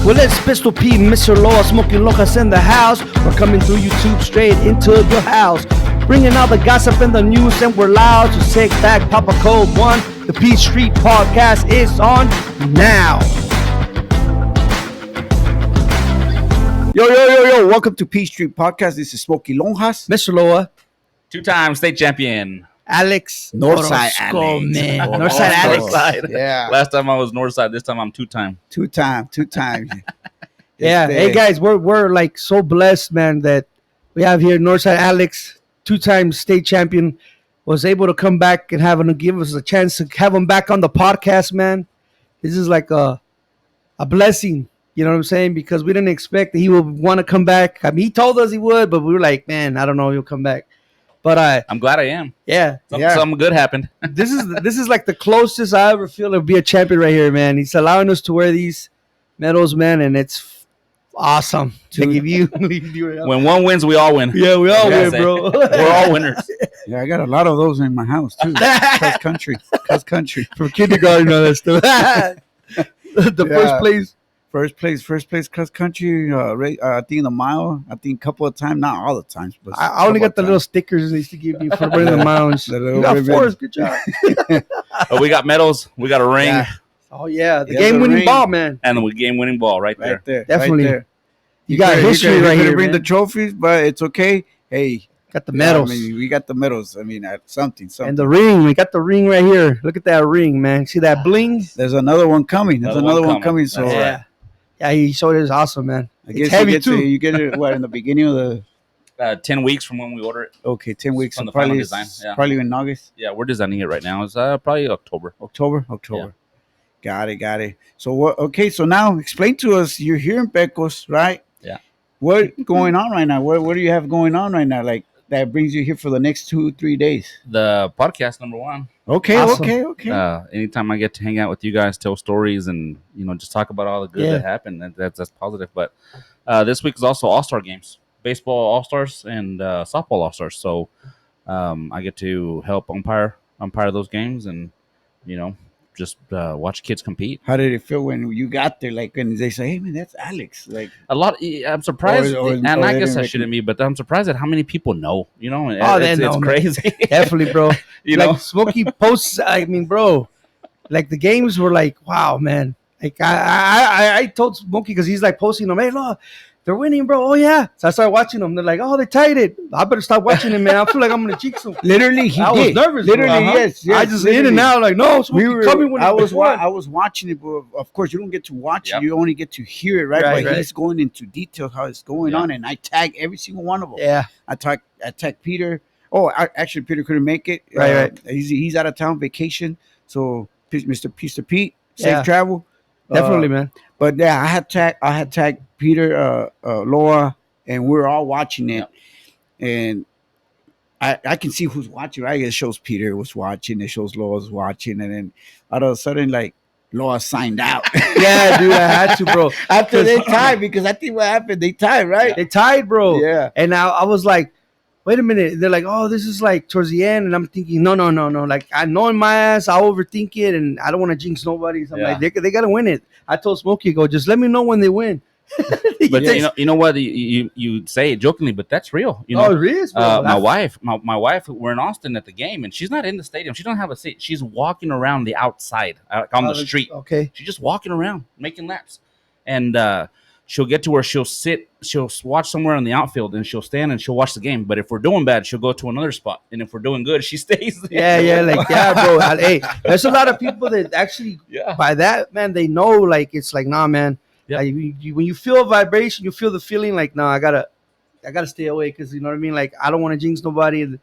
Well, it's Pistol P, Mr. Loa, Smoking Lojas in the house. We're coming through YouTube straight into your house. Bringing out the gossip and the news, and we're loud. So sit back, pop a cold one. The P Street Podcast is on now. Yo. Welcome to P Street Podcast. This is Smokey Lonjas. Mr. Loa. Two-time state champion. Alex. Northside Orosco, Alex. man. Oh, Northside Alex. Northside. Yeah. Last time I was Northside. This time I'm two-time. Two time. Yeah. Hey, guys, we're like so blessed, man, that we have here Northside Alex, two-time state champion, was able to come back and give us a chance to have him back on the podcast, man. This is like a blessing, you know what I'm saying? Because we didn't expect that he would want to come back. I mean, he told us he would, but we were like, man, I don't know if he'll come back. But I'm glad I am. Yeah. Something good happened. This is like the closest I ever feel to be a champion right here, man. He's allowing us to wear these medals, man, and it's awesome. Like if you When one wins, we all win. yeah, we all win, bro. We're all winners. Yeah, I got a lot of those in my house too. Cuss country. From kindergarten, all that stuff. First place. Cross country. I think in the mile. I think a couple of times, not all the times, but I only got the little stickers they used to give you for running the miles. You got fours, good job. But we got medals. We got a ring. Yeah. Oh yeah, the Yeah, game-winning ring. ball, man. And the game-winning ball right there. Definitely. Right there. You got history right here, Bring man. the trophies, but it's okay. Hey, Got the medals. I mean, we got the medals. I mean, something. And the ring. We got the ring right here. Look at that ring, man. See that bling? There's another one coming. Another one coming. So That's Yeah. Yeah, he showed it. It's awesome, man. I It's guess heavy, you too. get it what in the beginning of the 10 weeks from when we order it. 10 weeks. From So the final probably design, yeah. probably in August, Yeah, we're designing it right now. It's probably October. October. Got it. So what? Okay, so now explain to us. You're here in Pecos, right? Yeah. What's going on right now? What do you have going on right now? Like that brings you here for the next 2-3 days. The podcast, number one. Okay, Awesome. okay. Anytime I get to hang out with you guys, tell stories, and just talk about all the good Yeah. that happened, that's positive. But this week is also All-Star games, baseball All-Stars and softball All-Stars. So I get to help umpire those games, and just watch kids compete. How did it feel when you got there? Like when they say, "Hey, man, that's Alex." Like, A lot. I'm surprised, and or I they guess didn't I shouldn't be, but I'm surprised at how many people know. Oh, they know, it's man. crazy. Definitely, bro. You like know? Smokey posts. I mean, bro, like the games were like, wow, man. Like I told Smokey because he's like posting them. Hey, look, they're winning, bro. Oh yeah. So I started watching them. They're like, oh, they tied it. I better stop watching it, man. I feel like I'm gonna jinx them. literally, he I did. was nervous. Literally, bro. yes. I just literally. in and out like, no, Smokey, We were. coming when I it's was. won. I was watching it, but of course, you don't get to watch Yep. it. You only get to hear it, right? Right, But right. he's going into detail how it's going Yeah. on, and I tag every single one of them. Yeah. I tagged Peter. Oh, actually, Peter couldn't make it. Right. He's out of town vacation. So, Mr. Pete, safe Yeah. travel. Definitely, man. But yeah, I had tagged Peter, Laura, and we're all watching it, and I can see who's watching. Right, it shows Peter was watching, it shows Laura's watching, and then all of a sudden, like Laura signed out. Yeah, dude, I had to, bro. After they tied, because I think what happened, they tied, right? They tied, bro. Yeah. And now I was like, wait a minute. They're like, oh, this is like towards the end. And I'm thinking, no. Like, I know in my ass, I overthink it, and I don't want to jinx nobody. So I'm Yeah. like, they got to win it. I told Smokey, just let me know when they win. But Yes. you know what? You say it jokingly, but that's real. Oh, it is, bro. My wife, we're in Austin at the game, and she's not in the stadium. She don't have a seat. She's walking around the outside, on the street. Okay. She's just walking around, making laps, and she'll get to where she'll sit. She'll watch somewhere in the outfield, and she'll stand and she'll watch the game. But if we're doing bad, she'll go to another spot, and if we're doing good, she stays there. Yeah, bro. Hey, there's a lot of people that actually, Yeah. by that, man, they know, like, it's like, nah, man. Yep. Like, when you feel a vibration, you feel the feeling like, nah, I gotta stay away, because you know what I mean. Like, I don't want to jinx nobody, and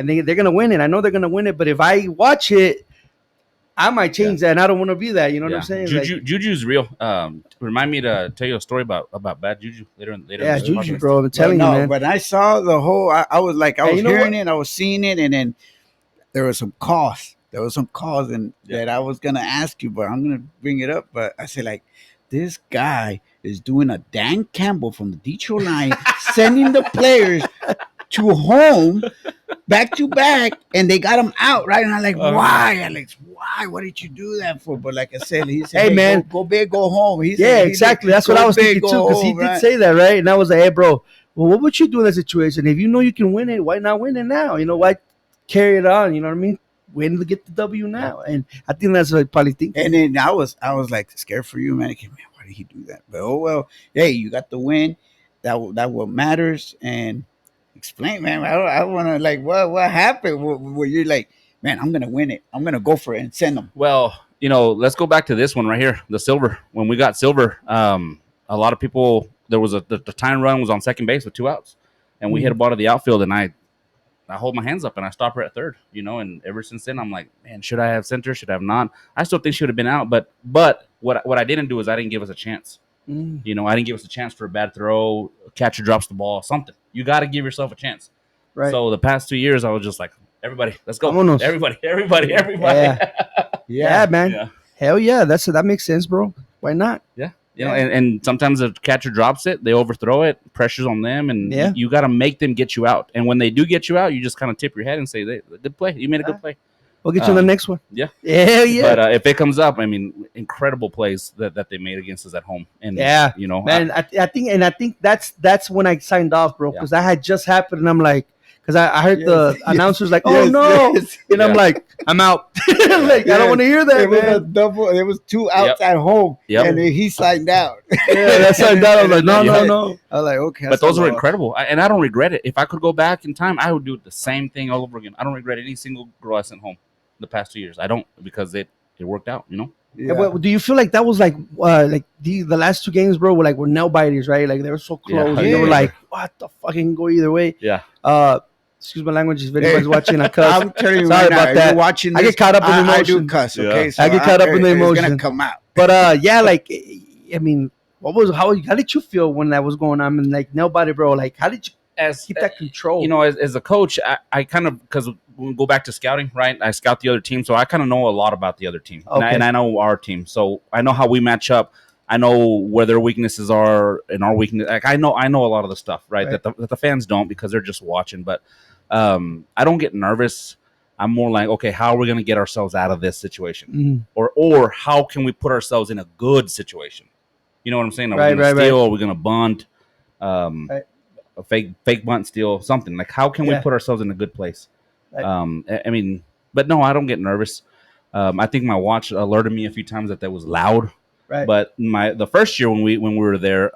they're gonna win it. I know they're gonna win it, but if I watch it, I might change that, and I don't want to be that. You know what I'm saying? Juju's real. Remind me to tell you a story about bad Juju later. Yeah, in the Juju, podcast. bro. I'm telling you, man. When I saw the whole, I was like, I Hey, was you know hearing what? it, I was seeing it, and then there was some calls. And that I was gonna ask you, but I'm gonna bring it up. But I said, like, this guy is doing a Dan Campbell from the Detroit Lions, sending the players to home, back to back, and they got him out, right? And I'm like, why, Alex? Why? What did you do that for? But like I said, he said, Hey, man. go big, go home. He Yeah, said, exactly. That's what I was thinking too, because he did say that, right? And I was like, hey, bro, well, what would you do in that situation? If you know you can win it, why not win it now? You know, why carry it on? You know what I mean? Win to get the W now. And I think that's what I probably think. And then I was like scared for you, man. I came, man, why did he do that? But oh well, hey, you got the win. That what matters. And explain, man. I want to like what happened? Where you're like, man, I'm gonna win it. I'm gonna go for it and send them. Well, let's go back to this one right here, the silver. When we got silver, a lot of people, there was the time run was on second base with 2 outs, and we hit a ball to the outfield, and I hold my hands up and I stop her at third, and ever since then I'm like, man, should I have center? Should I have not? I still think she would have been out, but what I didn't do is I didn't give us a chance. I didn't give us a chance for a bad throw, catcher drops the ball, something. You got to give yourself a chance. Right. So the past 2 years, I was just like, everybody, let's go. Vámonos. Everybody. Yeah, man. Yeah. Hell yeah. That makes sense, bro. Why not? Yeah. And sometimes the catcher drops it, they overthrow it, pressure's on them, and you got to make them get you out. And when they do get you out, you just kind of tip your head and say, good play. You made a good play. We'll get you on the next one. Yeah. Hell yeah. But if it comes up, I mean, incredible plays that they made against us at home. And, man, I think that's when I signed off, bro, because that had just happened, and I'm like, because I heard the announcers like, oh no, and I'm like, I'm out. Like, I don't want to hear that, it was man. a double. It was 2 outs at home, and then he signed out. Yeah, that signed out. I was like, no. I was like, okay. But those were incredible, and I don't regret it. If I could go back in time, I would do the same thing all over again. I don't regret any single girl I sent home the past 2 years. I don't, because it worked out, Yeah. But do you feel like that was like the last 2 games, bro, were nail biters, right? Like they were so close. Yeah. They were like, what the fuck, can go either way. Yeah. Excuse my language if anybody's watching. I cuss. I'm telling you Sorry right now, about that. you're watching this, I get caught up in the emotion. I do cuss, okay? Yeah. So I get caught up in the emotion. It's gonna come out. But like, I mean, how did you feel when that was going on? And like, nobody, bro, like, how did you keep that control? As a coach, I kind of, because we go back to scouting, right? I scout the other team, so I kind of know a lot about the other team, and I know our team, so I know how we match up. I know where their weaknesses are and our weakness. Like I know a lot of the stuff, right? That the fans don't, because they're just watching. But I don't get nervous. I'm more like, okay, how are we going to get ourselves out of this situation, or how can we put ourselves in a good situation? You know what I'm saying? Are we going to steal? Are we going to bunt? A fake bunt, steal, something. Like, how can we put ourselves in a good place? I mean, but no, I don't get nervous. I think my watch alerted me a few times that was loud. Right. But the first year when we were there,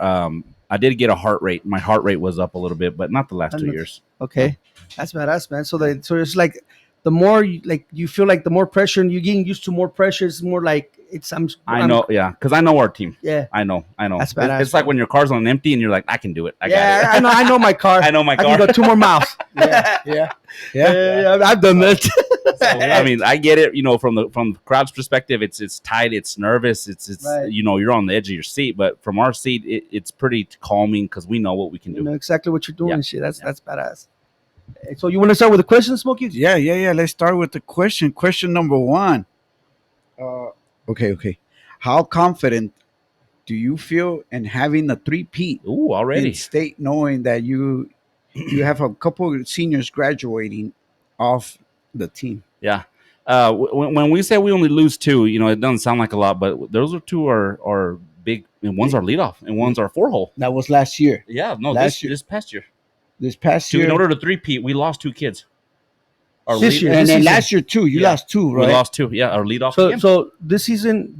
I did get a heart rate. My heart rate was up a little bit, but not the last 2 years. Okay, that's badass, man. So it's like the more you feel like the more pressure, and you're getting used to more pressure. It's more like I know, because I know our team. Yeah, I know. That's badass. It's like when your car's on empty and you're like, I can do it. I got it. I know my car. I know my car. I can go 2 more miles. Yeah. I've done that. So, I mean, I get it. From the crowd's perspective, it's tight, it's nervous, it's right. You're on the edge of your seat. But from our seat, it's pretty calming because we know what we can do. You know exactly what you're doing and shit. That's badass. So you want to start with a question, Smokey? Yeah. Let's start with the question. Question number 1. Okay. How confident do you feel in having a 3-peat? Ooh, already in state, knowing that you have a couple of seniors graduating off the team? Yeah. When we say we only lose 2, it doesn't sound like a lot, but those are 2 are big, and one's our leadoff, and one's our 4-hole. That was last year. Yeah, no, this past year. This past year, in order to 3-peat, we lost 2 kids. This year, and then last year too, you lost 2, right? We lost 2. Yeah, our leadoff. So this season,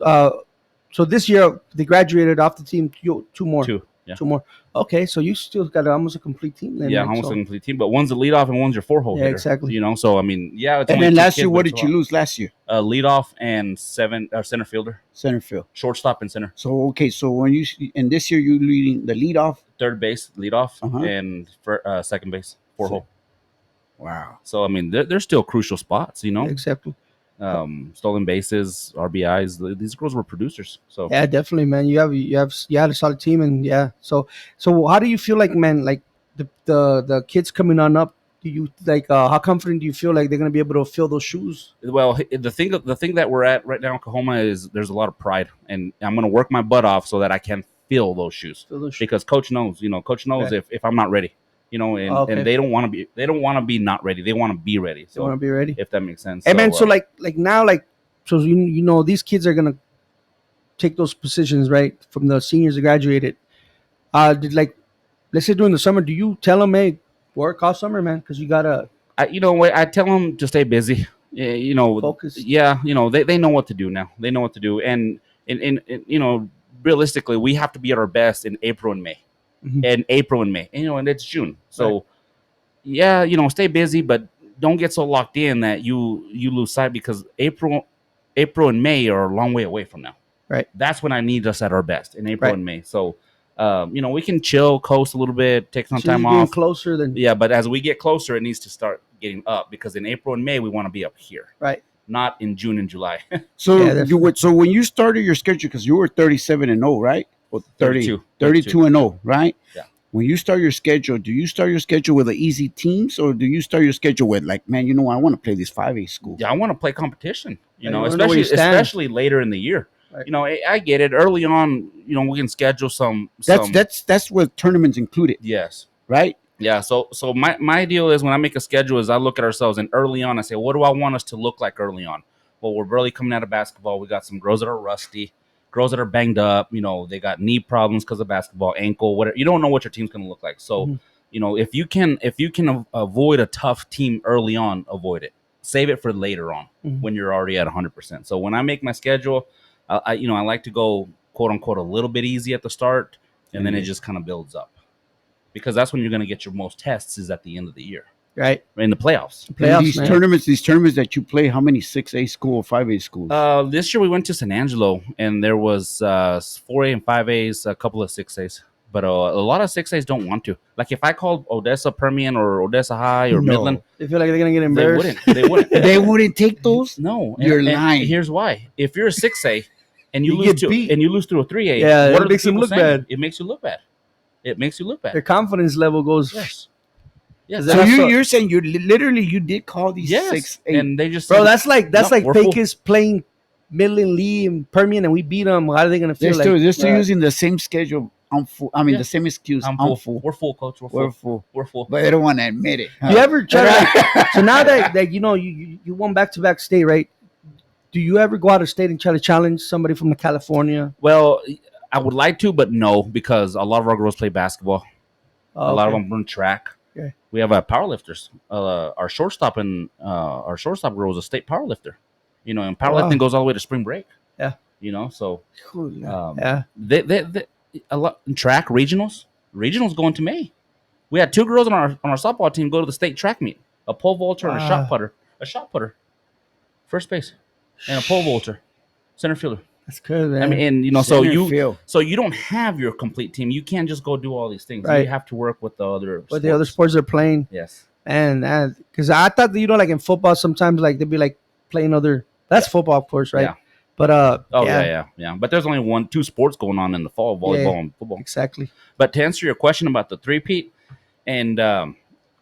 so this year they graduated off the team. 2 more. 2. Yeah. 2 more. Okay, so you still got almost a complete team then. Yeah, right? almost a complete team. But one's a leadoff and one's your 4-hole hitter. Exactly. So I mean, it's and then last year, what did you lose last year? Leadoff and center fielder, center field, shortstop, and center. So so when and this year you leading the leadoff, third base leadoff, and second base 4-hole. Wow. So I mean, there's still crucial spots. Exactly. Stolen bases, RBIs. These girls were producers. So yeah, definitely, man. You had a solid team, and So how do you feel like, man? Like the kids coming on up. Do you like how confident do you feel like they're gonna be able to fill those shoes? Well, the thing that we're at right now in Coahoma is there's a lot of pride, and I'm gonna work my butt off so that I can fill those shoes. Because coach knows. Coach knows if I'm not ready. And they don't want to be not ready. They want to be ready. They want to be ready. If that makes sense. Hey, man, so like now, like, so these kids are gonna take those positions, right, from the seniors that graduated. Let's say during the summer, do you tell them, hey, work all summer, man, because you gotta I tell them to stay busy. focus. Yeah, they know what to do now. They know what to do, and realistically, we have to be at our best in April and May, and it's June. So, yeah, stay busy, but don't get so locked in that you lose sight, because April and May are a long way away from now. Right. That's when I need us at our best, in April and May. So, we can chill, coast a little bit, take some time off. Closer than but as we get closer, it needs to start getting up, because in April and May we want to be up here, right? Not in June and July. So when you started your schedule, because you were 37-0, right? Or 32 and 0, right? Yeah. When you start your schedule, do you start your schedule with the easy teams, or do you start your schedule with, like, man, I want to play this 5A school? Yeah, I want to play competition. Especially later in the year. Right. I get it. Early on, we can schedule some. That's what tournaments included. Yes. Right. Yeah. So my deal is, when I make a schedule, is I look at ourselves, and early on I say, what do I want us to look like early on? Well, we're barely coming out of basketball. We got some girls that are rusty, girls that are banged up. They got knee problems because of basketball, ankle, whatever. You don't know what your team's going to look like. So, if you can avoid a tough team early on, avoid it. Save it for later on when you're already at 100%. So when I make my schedule, I like to go, quote unquote, a little bit easy at the start, and then it just kind of builds up, because that's when you're going to get your most tests, is at the end of the year, right? In the playoffs. These tournaments that you play, how many 6A school or 5A schools? This year we went to San Angelo, and there was 4A and 5As, a couple of 6As, but a lot of 6As don't want to. Like, if I called Odessa Permian or Odessa High or Midland, they feel like they're gonna get embarrassed. They wouldn't. They wouldn't take those. No, you're lying. And here's why: if you're a 6A and you lose to a 3A, yeah, it makes them look bad. It makes you look bad. It makes you look bad. Their confidence level goes. Yes. So you're saying you did call these 6A, and they just that's like Pecos playing Midland, Lee, and Permian, and we beat them. How are they gonna feel? They're still using the same schedule. I'm full. I mean, the same excuse. I'm full. We're full, coach. We're full. But they don't want to admit it. Huh? You ever try? So now that you won back-to-back state, right? Do you ever go out of state and try to challenge somebody from California? Well, I would like to, but no, because a lot of our girls play basketball. A lot of them run track. Okay. We have powerlifters. Our shortstop girl is a state powerlifter. And powerlifting goes all the way to spring break. Yeah. So yeah. They a lot in track regionals going to May. We had 2 girls on our softball team go to the state track meet. A pole vaulter and a shot putter, first base, and a pole vaulter, center fielder. That's good, man. I mean, and so you don't have your complete team. You can't just go do all these things. Right. You have to work with the other sports they're playing. Yes. And because I thought that, like in football, sometimes like they'd be like playing other. That's football, of course, right? Yeah. But yeah. But there's only 2 sports going on in the fall: volleyball and football. Exactly. But to answer your question about the 3-peat, and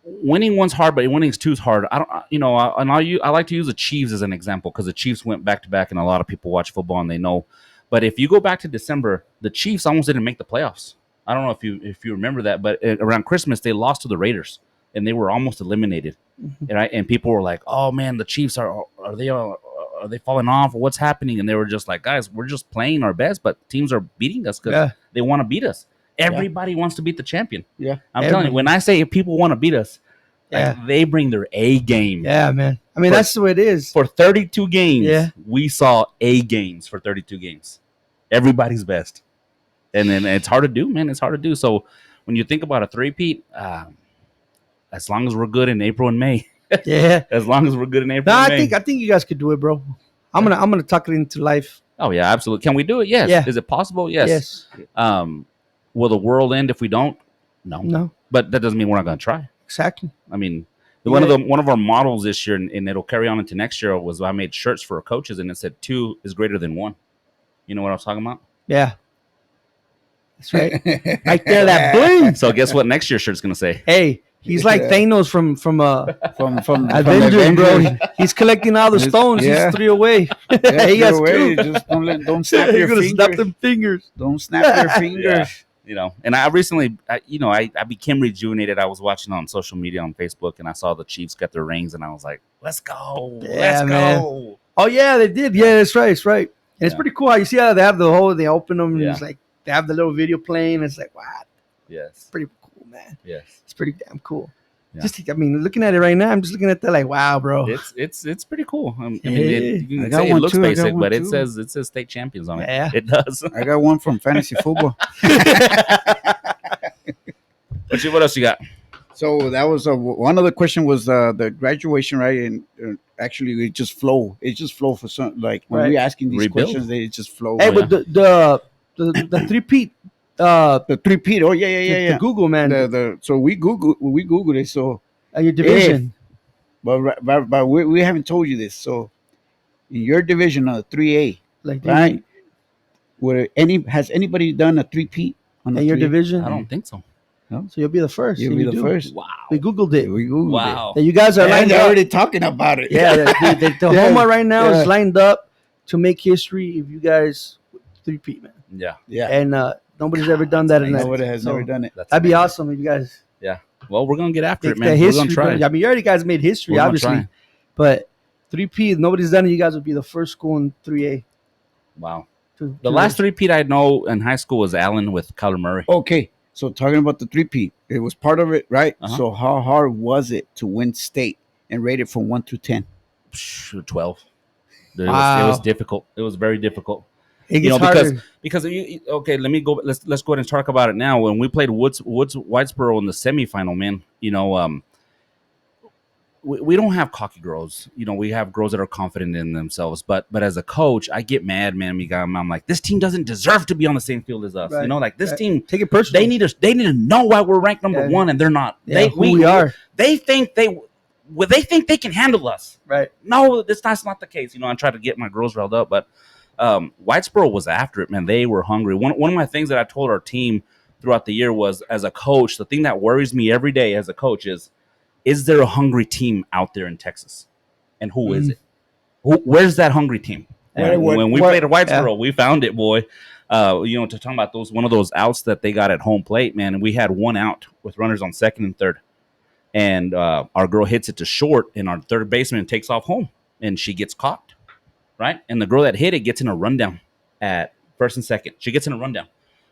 winning one's hard, but winning two's hard. I don't, I like to use the Chiefs as an example, because the Chiefs went back to back, and a lot of people watch football and they know. But if you go back to December, the Chiefs almost didn't make the playoffs. I don't know if you remember that, but around Christmas they lost to the Raiders, and they were almost eliminated. Right? And people were like, "Oh man, the Chiefs are they falling off, or what's happening?" And they were just like, "Guys, we're just playing our best, but teams are beating us because they want to beat us." Everybody wants to beat the champion. Yeah, I'm telling you, when I say people want to beat us, they bring their A game. Yeah, man. I mean, that's the way it is. For 32 games, we saw A games for 32 games. Everybody's best. And then it's hard to do, man. It's hard to do. So when you think about a 3-peat, as long as we're good in April and May. As long as we're good in April and May. I think you guys could do it, bro. I'm gonna tuck it into life. Oh, yeah, absolutely. Can we do it? Yes. Yeah. Is it possible? Yes. Will the world end if we don't? No. But that doesn't mean we're not going to try. Exactly. I mean, one of our models this year, and it'll carry on into next year, was I made shirts for our coaches, and it said 2 is greater than 1. You know what I was talking about? Yeah. That's right. Right there, that bling. So guess what next year's shirt's going to say? Hey, he's like Thanos from Avengers, bro. He's collecting all the stones. He's 3 away. He has 2. Just don't snap your fingers. Snap them fingers. Don't snap your fingers. And I recently, I became rejuvenated. I was watching on social media on Facebook, and I saw the Chiefs get their rings, and I was like, "Let's go, let's go!" Oh yeah, they did. Yeah, that's right, that's right. And it's pretty cool how you see how they have they open them, and it's like they have the little video playing. It's like, wow, yes, pretty cool, man. Yes, it's pretty damn cool. Yeah. Just, looking at it right now, I'm just looking at that like, wow, bro. It's pretty cool. You can I got say it one looks too, basic, but too. it says state champions on it. Yeah. It does. I got one from fantasy football. What else you got? So that was one other question was the graduation, right? And actually, it just flow. It just flow for some when we're asking these questions, they just flow. Hey, but the three-peat. The three-peat. Oh yeah. The Google, man. So we Googled it. So your division. But we haven't told you this. So in your division of 3A, right? Has anybody done a three-peat on your division? I don't think so. No? So you'll be the first. You'll be the first. Wow. We Googled it. Wow. And you guys are lined they're up. already talking about it. Yeah, the Coahoma right now is lined up to make history if you guys three-peat, man. Yeah. And nobody's ever done that. Nobody has never done it. That'd be awesome if you guys. Yeah. Well, we're gonna get after it, man. History, we're gonna try. you already guys made history, obviously, but 3P, nobody's done it. You guys would be the first school in 3A. Wow. The last 3P I know in high school was Allen with Kyler Murray. Okay. So talking about the 3P, it was part of it, right? Uh-huh. So how hard was it to win state and rate it from 1 through 10? 12. It was difficult. It was very difficult. It gets harder. because okay, let me go. Let's go ahead and talk about it now. When we played Woods Whitesboro in the semifinal, man, we don't have cocky girls. We have girls that are confident in themselves. But as a coach, I get mad, man. I'm like, this team doesn't deserve to be on the same field as us. Right. This team, take it personal. They need to know why we're ranked number one, and they're not. We are. They think they can handle us. Right. No, that's not the case. I try to get my girls riled up, but Whitesboro was after it, man. They were hungry. One of my things that I told our team throughout the year was, as a coach, the thing that worries me every day as a coach is there a hungry team out there in Texas? And who is it? Where's that hungry team? When we played at Whitesboro, we found it, boy. To talk about one of those outs that they got at home plate, man. And we had one out with runners on second and third. And our girl hits it to short, and our third baseman takes off home, and she gets caught, right? And the girl that hit it gets in a rundown at first and second. She gets in a rundown.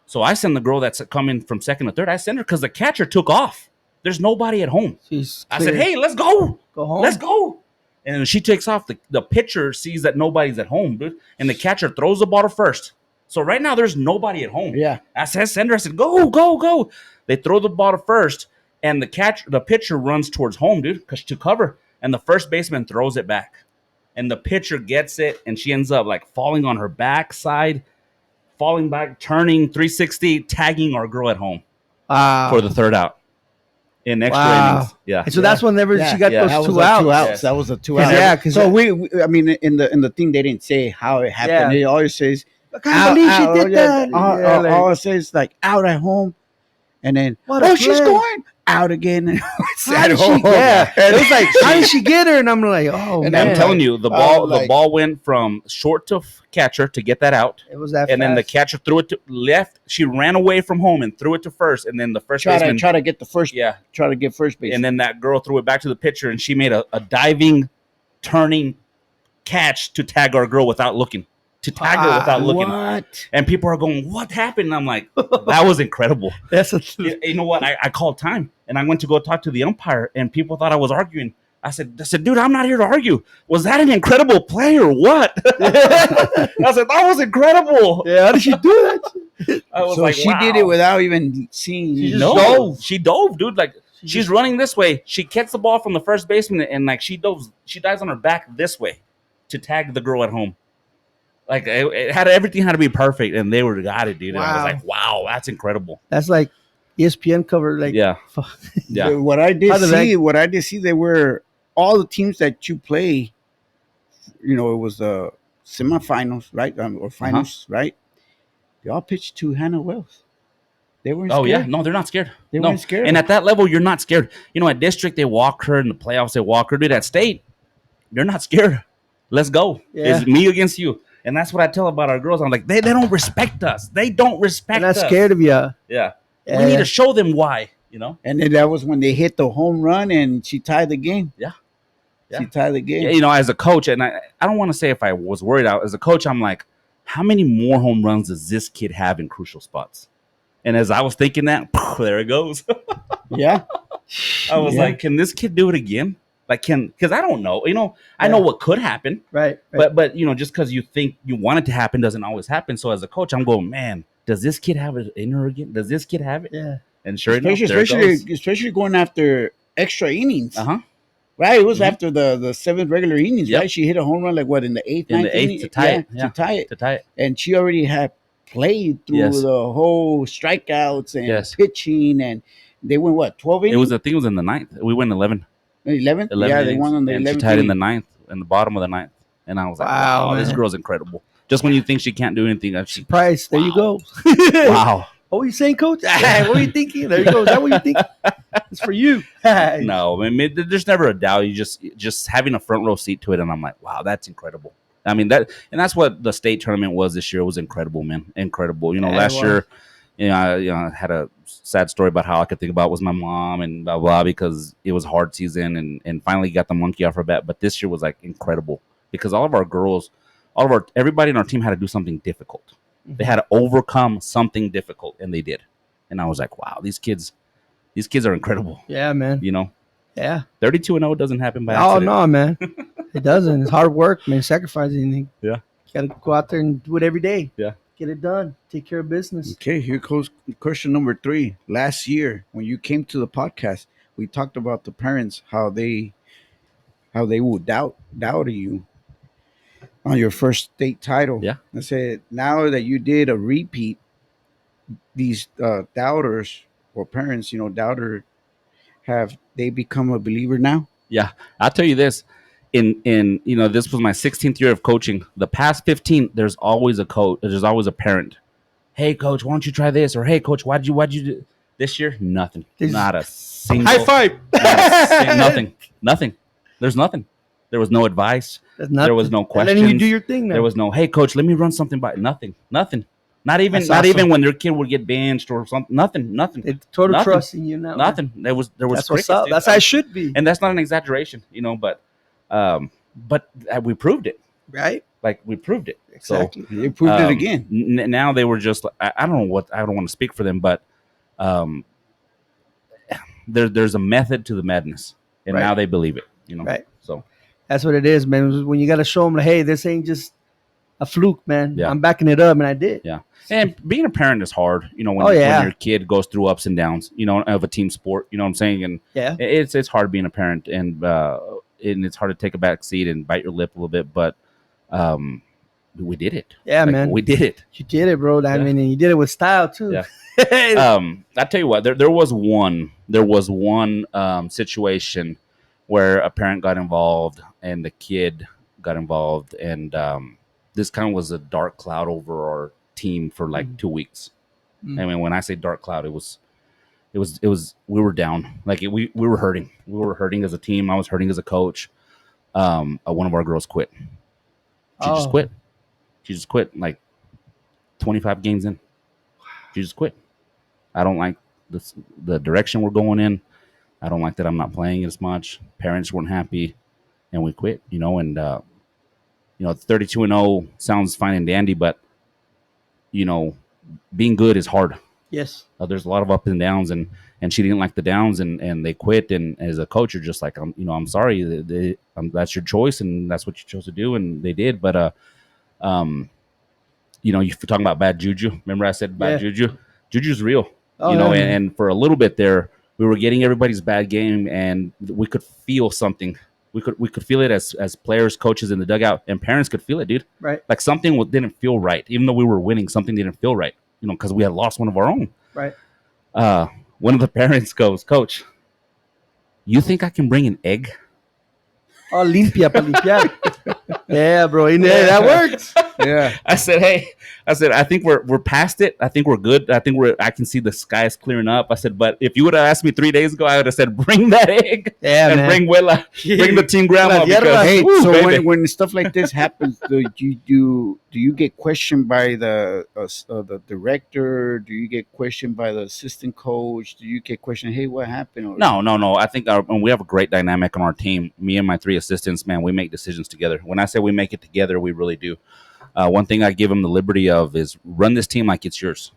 So I send the girl that's coming from second to third. I send her because the catcher took off. There's nobody at home. I said, hey, let's go. Go home. Let's go. And when she takes off, the pitcher sees that nobody's at home, dude, and the catcher throws the ball to first. So right now, there's nobody at home. Yeah. I send her. I said, go, go, go. They throw the ball to first, and the pitcher runs towards home, dude, to cover. And the first baseman throws it back. And the pitcher gets it, and she ends up falling on her backside, falling back, turning 360, tagging our girl at home for the third out. In extra innings, yeah. And so that's whenever she got those two outs. Yes. That was a 2 out. Yeah, because so we, in the thing, they didn't say how it happened. It always says, I can't believe she did that. All it says out at home, and then she's going out again. At home. Yeah, it was like, how did she get her? And I'm like, and I'm telling you, the ball went from short to catcher to get that out. It was that, and then the catcher threw it to left. She ran away from home and threw it to first, and then the first baseman try to get the first. Yeah, try to get first base. And then that girl threw it back to the pitcher, and she made a diving, turning catch to tag our girl without looking. To tag her without looking. What? And people are going, what happened? And I'm like, that was incredible. You know what? I called time, and I went to go talk to the umpire, and people thought I was arguing. I said, dude, I'm not here to argue. Was that an incredible play or what? I said, that was incredible. Yeah, how did she do that? I was so she did it without even seeing. She just dove. She dove, dude. She's running this way. She gets the ball from the first baseman, and she dives on her back this way to tag the girl at home. Everything had to be perfect, and they got it, dude. Wow. And I was like, wow, that's incredible. That's like ESPN cover. Yeah. What I did see, they were all the teams that you play. It was the semifinals, right, or finals, right? They all pitched to Hannah Wells. They weren't scared. Oh yeah, no, they're not scared. They weren't scared. And at that level, you're not scared. At district, they walk her. In the playoffs, they walk her. Dude, at state, you're not scared. Let's go. Yeah. It's me against you. And that's what I tell about our girls. I'm like, they don't respect us. They don't respect They're not us. scared of you. Yeah. We need to show them why, And then that was when they hit the home run and she tied the game. Yeah. She tied the game. Yeah, as a coach, and I don't want to say if I was worried out. As a coach, I'm like, how many more home runs does this kid have in crucial spots? And as I was thinking that, there it goes. Yeah. I was like, can this kid do it again? Like, because I don't know. I know what could happen. Right. But just because you think you want it to happen doesn't always happen. So as a coach, I'm going, man, does this kid have it in her again? Does this kid have it? Yeah. And sure enough, there it goes. Especially going after extra innings. Uh-huh. Right, it was after the 7th regular innings, Yep. right? She hit a home run like what in the 8th, In the 9th 8th inning? to tie it. To tie it. To tie it. And she already had played through the whole strikeouts and pitching, and they went what 12 innings? I think it was in the 9th. We went 11. 11th? Yeah, they won on the 11th. She tied in the 9th, in the bottom of the 9th. And I was like, wow, this girl's incredible. Just when you think she can't do anything, surprise. There you go. Wow. What were you saying, Coach? What were you thinking? There you go. Is that what you think? It's for you. No, I mean, there's never a doubt. You just having a front row seat to it, and I'm like, wow, that's incredible. I mean that's what the state tournament was this year. It was incredible, man, incredible. Last year, I had a sad story about how I could think about was my mom and blah blah because it was hard season and finally got the monkey off her back. But this year was like incredible because all of our girls, everybody in our team had to do something difficult. They had to overcome something difficult, and they did. And I was like, wow, these kids are incredible. Yeah, man. Yeah. 32-0 doesn't happen by accident. Oh, no, man. It doesn't. It's hard work, man. Sacrificing. Yeah. You got to go out there and do it every day. Yeah. Get it done. Take care of business. Okay, here goes question number 3. Last year, when you came to the podcast, we talked about the parents, how they would doubt you on your first state title. Yeah. I said, now that you did a repeat, these doubters or parents, doubter, have they become a believer now? Yeah. I'll tell you this. In this was my 16th year of coaching. The past 15, there's always a coach. There's always a parent. Hey, coach, why don't you try this? Or hey, coach, why'd you do this year? Nothing. Not a single. High five. Nothing. There's nothing. There was no advice. There was no questions. And then you do your thing now. There was no, hey, coach, let me run something by. Nothing. Not even when their kid would get benched or something. Nothing. They total trust in you now. Nothing. There was. That's what's up. That's how it should be. And that's not an exaggeration, but we proved it. Right. Like we proved it. Exactly. So, they proved it again. Now they were just. I don't know what. I don't want to speak for them, but there's a method to the madness, and now they believe it. Right. So that's what it is, man. When you got to show them, hey, this ain't just a fluke, man. Yeah. I'm backing it up, and I did. Yeah. And being a parent is hard, when your kid goes through ups and downs, of a team sport. You know what I'm saying? And it's hard being a parent, and it's hard to take a back seat and bite your lip a little bit, but we did it. Yeah, man. We did it. You did it, bro. I mean, and you did it with style too. Yeah. I tell you what, there was one situation where a parent got involved and the kid got involved, and this kind of was a dark cloud over our team for like 2 weeks. I mean, when I say dark cloud, it was we were down. Like we were hurting. We were hurting as a team. I was hurting as a coach. One of our girls quit. She just quit like 25 games in. She just quit. I don't like the direction we're going in. I don't like that I'm not playing as much. Parents weren't happy, and we quit. And 32-0 sounds fine and dandy, but being good is hard. Yes. There's a lot of ups and downs, and she didn't like the downs, and they quit. And as a coach, you're just like, I'm sorry, that's your choice, and that's what you chose to do, and they did. But you're talking about bad juju. Remember I said bad juju? Juju's real. And for a little bit there, we were getting everybody's bad game, and we could feel something. We could feel it as players, coaches in the dugout, and parents could feel it, dude. Right. Like something didn't feel right, even though we were winning. Something didn't feel right, because we had lost one of our own. Right. One of the parents goes, "Coach, you think I can bring an egg?" Oh, limpia, pa limpiar. Yeah, bro. That works. Yeah. I said, hey, I said, I think we're past it. I think we're good. I can see the sky is clearing up. I said, but if you would have asked me 3 days ago, I would have said, bring that egg Yeah, and man. bring Willa, bring the team grandma La tierra. because Hey, woo, so baby. when stuff like this happens, do you get questioned by the director? Do you get questioned by the assistant coach? Do you get questioned? Hey, what happened? Or, No. I think and we have a great dynamic on our team. Me and my 3 assistants, man, we make decisions together. When I say we make it together, we really do. One thing I give them the liberty of is run this team like it's yours.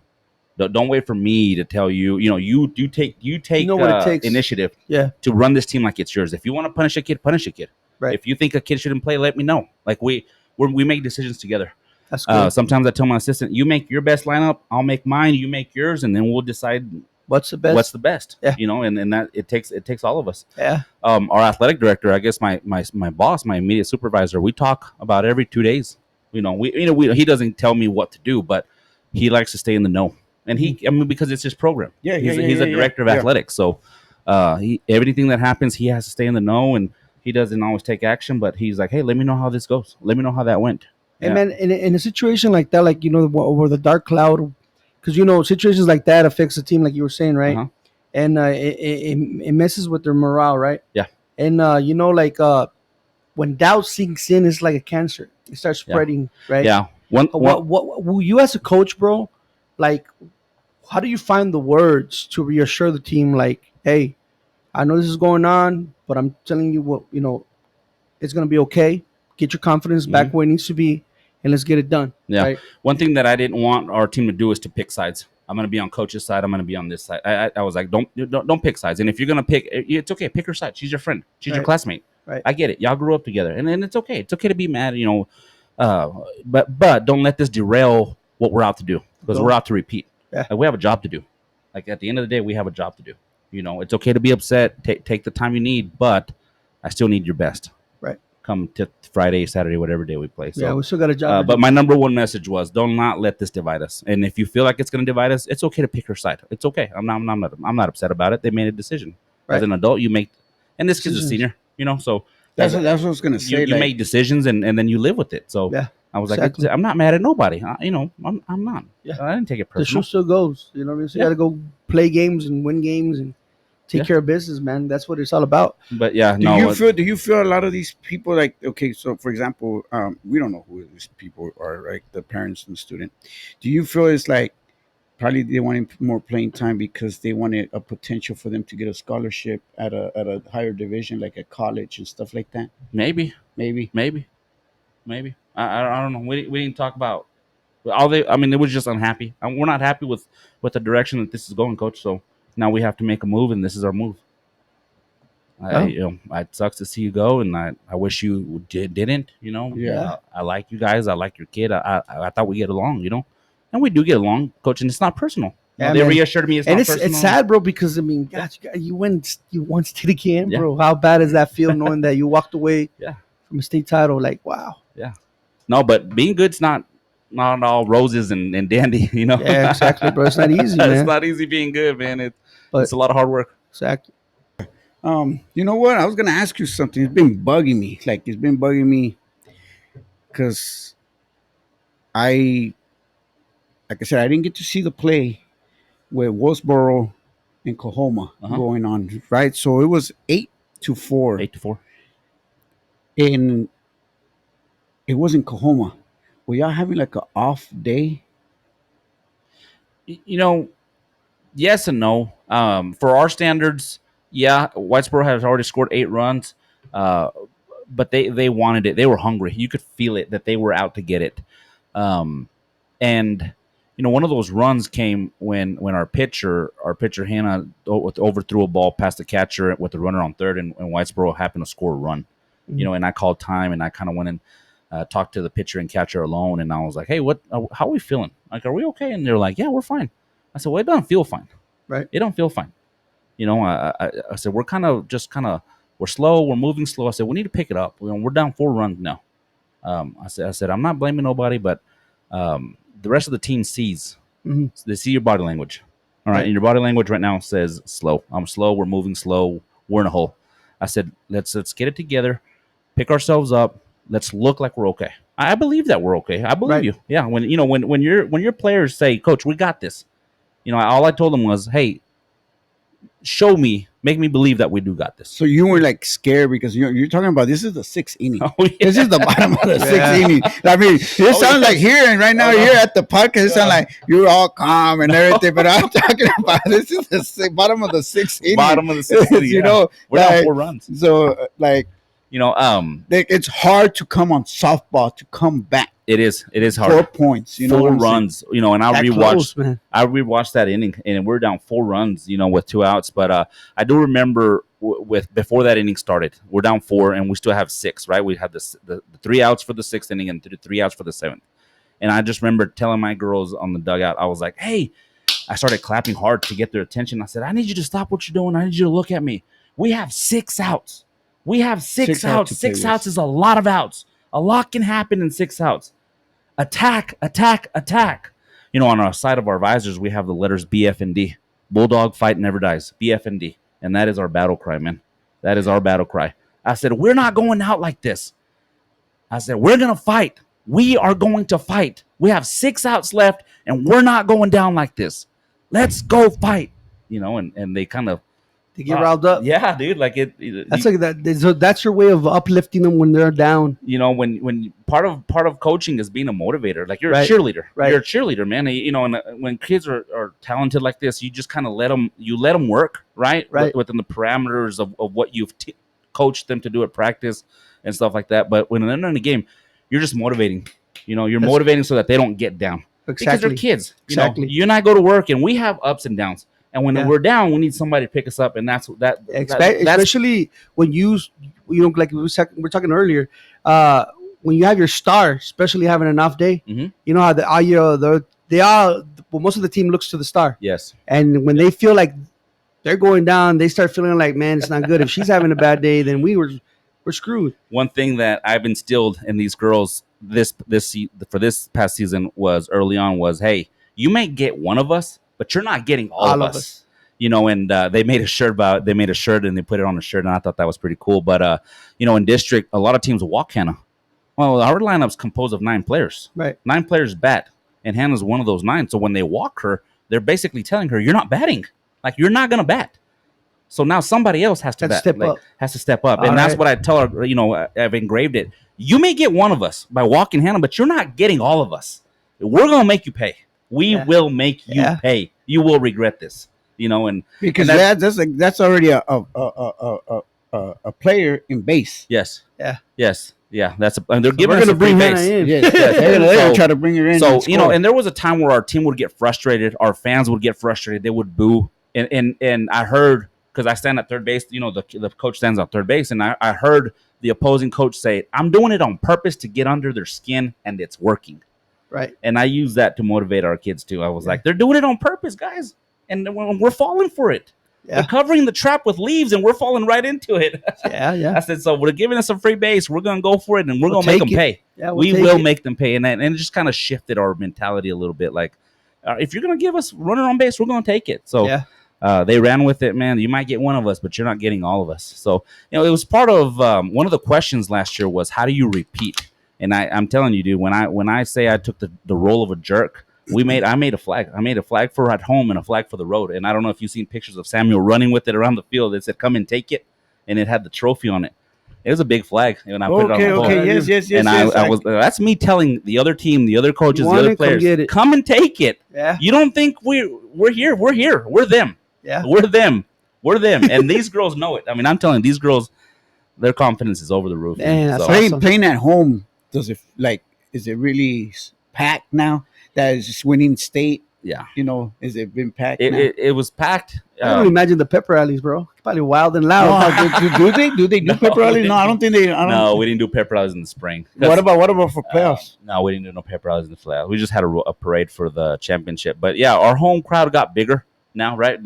Don't wait for me to tell you. You know, you take You know what it takes. initiative Yeah. to run this team like it's yours. If you want to punish a kid, punish a kid. Right. If you think a kid shouldn't play, let me know. Like we make decisions together. That's good. Sometimes I tell my assistant, you make your best lineup, I'll make mine, you make yours, and then we'll decide What's the best? what's the best. Yeah. You know, and that it takes all of us. Yeah. Our athletic director, I guess my boss, my immediate supervisor, we talk about every 2 days. He doesn't tell me what to do, but he likes to stay in the know. And because it's his program. Yeah, He's a director of athletics, so everything that happens, he has to stay in the know, and he doesn't always take action. But he's like, hey, let me know how this goes. Let me know how that went. Hey, man, in a situation like that, like, over the dark cloud, because, situations like that affects the team, like you were saying, right? Uh-huh. And it messes with their morale, right? Yeah. And, when doubt sinks in, it's like a cancer. It starts spreading, right? Yeah. What you as a coach, bro, like, how do you find the words to reassure the team? Like, hey, I know this is going on, but I'm telling you what, it's going to be okay. Get your confidence back where it needs to be, and let's get it done. Yeah. Right? One thing that I didn't want our team to do is to pick sides. I'm going to be on coach's side. I'm going to be on this side. I was like, don't pick sides. And if you're going to pick, it's okay. Pick her side. She's your friend. She's your classmate. Right. I get it. Y'all grew up together, and it's okay. It's okay to be mad, but don't let this derail what we're out to do, because we're out to repeat. Yeah. Like, we have a job to do. Like, at the end of the day, we have a job to do. It's okay to be upset. Take the time you need, but I still need your best. Right. Come to Friday, Saturday, whatever day we play. So, yeah, we still got a job. But my number one message was, do not let this divide us. And if you feel like it's going to divide us, it's okay to pick her side. It's okay. I'm not upset about it. They made a decision. Right. As an adult, you make, and this kid's a senior, so that's what I was gonna say. You make decisions, and then you live with it. So Yeah, I was exactly. like, I'm not mad at nobody. I'm not. Yeah. I didn't take it the personal. show still goes. You know what I mean? So you got to go play games and win games and take care of business, man. That's what it's all about. But yeah, do you feel a lot of these people, like, okay, so for example, we don't know who these people are, like the parents and the student. Do you feel it's like probably they wanted more playing time because they wanted a potential for them to get a scholarship at a higher division, like a college and stuff like that? maybe. I don't know. We didn't talk about all they. I mean, it was just unhappy. We're not happy with the direction that this is going, coach. So now we have to make a move, and this is our move. It sucks to see you go, and I wish you didn't. Yeah. I like you guys. I like your kid. I thought we get along. And we do get along, coach. And it's not personal. Yeah, they man. reassured me it's And not it's personal. sad, bro, because I mean, God, you went state again, Yeah. bro. How bad does that feel knowing that you walked away Yeah. from a state title? Like, wow. Yeah. No, but being good's not all roses and dandy. Yeah, exactly, bro. It's not easy, man. It's not easy being good, man. But it's a lot of hard work. Exactly. You know what? I was gonna ask you something. It's been bugging me. Because like I said, I didn't get to see the play with Wolfsboro and Coahoma going on, right? So it was 8-4. 8-4. And it was in Coahoma. Were y'all having like an off day? Yes and no. For our standards, yeah, Whitesboro has already scored 8 runs, but they wanted it. They were hungry. You could feel it that they were out to get it. And one of those runs came when our pitcher Hannah overthrew a ball past the catcher with the runner on third, and Whitesboro happened to score a run. Mhm. And I called time, and I kind of went and talked to the pitcher and catcher alone, and I was like, hey, how are we feeling? Like, are we okay? And they're like, yeah, we're fine. I said, well, it doesn't feel fine. Right. It don't feel fine. I said, we're we're slow. We're moving slow. I said, we need to pick it up. We're down 4 runs now. I said, I'm not blaming nobody, but the rest of the team sees. Mhm. They see your body language. All right. Right. And your body language right now says slow. I'm slow. We're moving slow. We're in a hole. I said, let's get it together. Pick ourselves up. Let's look like we're okay. I believe that we're okay. I believe Right. you. Yeah. When your players say, "Coach, we got this," all I told them was, "Hey, show me, make me believe that we do got this." So you were like scared because you're talking about this is the sixth inning. Oh, yeah. This is the bottom of the Yeah. sixth inning. I mean, it sounds like here and right now here at the podcast, it sounds like you're all calm and everything. But I'm talking about this is the bottom of the sixth inning. Bottom of the sixth inning. You Yeah. know, We're down like, 4 runs. so like it's hard to come on softball to come back. It is 4 hard. points, you know, 4 what I'm saying? runs, and I That rewatched. close, man. I rewatched that inning, and we're down 4 runs, with 2 outs. But I do remember with before that inning started, we're down 4, and we still have 6. Right, we had the 3 outs for the 6th inning and 3 outs for the 7th. And I just remember telling my girls on the dugout, I was like, "Hey," I started clapping hard to get their attention. I said, "I need you to stop what you're doing. I need you to look at me. We have 6 outs. We have 6 outs. 6 outs is a lot of outs. A lot can happen in 6 outs. Attack, attack, attack." On our side of our visors, we have the letters BF and D. Bulldog fight never dies. BF and D. And that is our battle cry, man. That is our battle cry. I said, "We're not going out like this." I said, "We're going to fight. We are going to fight. We have 6 outs left, and we're not going down like this. Let's go fight." And they kind of They get riled up. Yeah, dude. Like That's like that. So that's your way of uplifting them when they're down. When part of coaching is being a motivator. Like, you're Right. a cheerleader. Right. You're a cheerleader, man. And when kids are talented like this, you just kind of let them work, right? Right. Within the parameters of what you've coached them to do at practice and stuff like that. But when they're in the game, you're just motivating. You're motivating so that they don't get down. Because they're kids. Exactly. You and I go to work, and we have ups and downs. And when Yeah. we're down, we need somebody to pick us up, and that's Especially when like we're talking earlier, when you have your star, especially having an off day. Mhm. You know how most of the team looks to the star, Yes. and when they feel like they're going down, they start feeling like, man, it's not good. If she's having a bad day, then we're screwed. One thing that I've instilled in these girls for this past season was early on was, hey, you may get one of us, but you're not getting all of us. And they made a shirt and they put it on a shirt, and I thought that was pretty cool. But in district, a lot of teams walk Hannah. Well, our lineup's composed of 9 players. Right. 9 players bat, and Hannah's one of those 9. So when they walk her, they're basically telling her, "You're not batting. Like, you're not gonna bat." So now somebody else has to step up. And that's what I tell her. I've engraved it. You may get one of us by walking Hannah, but you're not getting all of us. We're gonna make you pay. We will make you pay. You will regret this. Because that's already a player in base. Yes. Yeah. Yes. Yeah. And they're giving We're us gonna a free bring base. Hannah in. Yes, they're gonna try to bring her in. So and and there was a time where our team would get frustrated, our fans would get frustrated, they would boo, and I heard, because I stand at third base, the coach stands at third base, and I heard the opposing coach say, "I'm doing it on purpose to get under their skin, and it's working." Right. And I use that to motivate our kids too. I was like, they're doing it on purpose, guys, and we're falling for it. Yeah. They're covering the trap with leaves, and we're falling right into it. Yeah. I said, so we're giving us a free base. We're going to go for it, and we're going to make them pay. Yeah, we will make them pay. And it just kind of shifted our mentality a little bit. Like, if you're going to give us runner on base, we're going to take it. So they ran with it, man. You might get one of us, but you're not getting all of us. So, it was part of one of the questions last year was, how do you repeat? And I'm telling you, dude, when I say I took the role of a jerk, I made a flag. I made a flag for at home and a flag for the road. And I don't know if you've seen pictures of Samuel running with it around the field. It said, "Come and take it," and it had the trophy on it. It was a big flag, and I put it on the pole. Yes. And I was that's me telling the other team, the other coaches, the other players, come and take it. Yeah. You don't think we're here? We're here. We're them. Yeah. We're them. And these girls know it. I mean, I'm telling you, these girls, their confidence is over the roof. Man, that's awesome. Playing at home, is it really packed now? That is just winning state. Yeah. Has it been packed? It was packed. I don't imagine the pep rallies, bro. Probably wild and loud. Do they do pep rallies? No, I don't think they. No, we didn't do pep rallies in the spring. What about for playoffs? No, we didn't do no pep rallies in the playoffs. We just had a parade for the championship. But yeah, our home crowd got bigger now, right?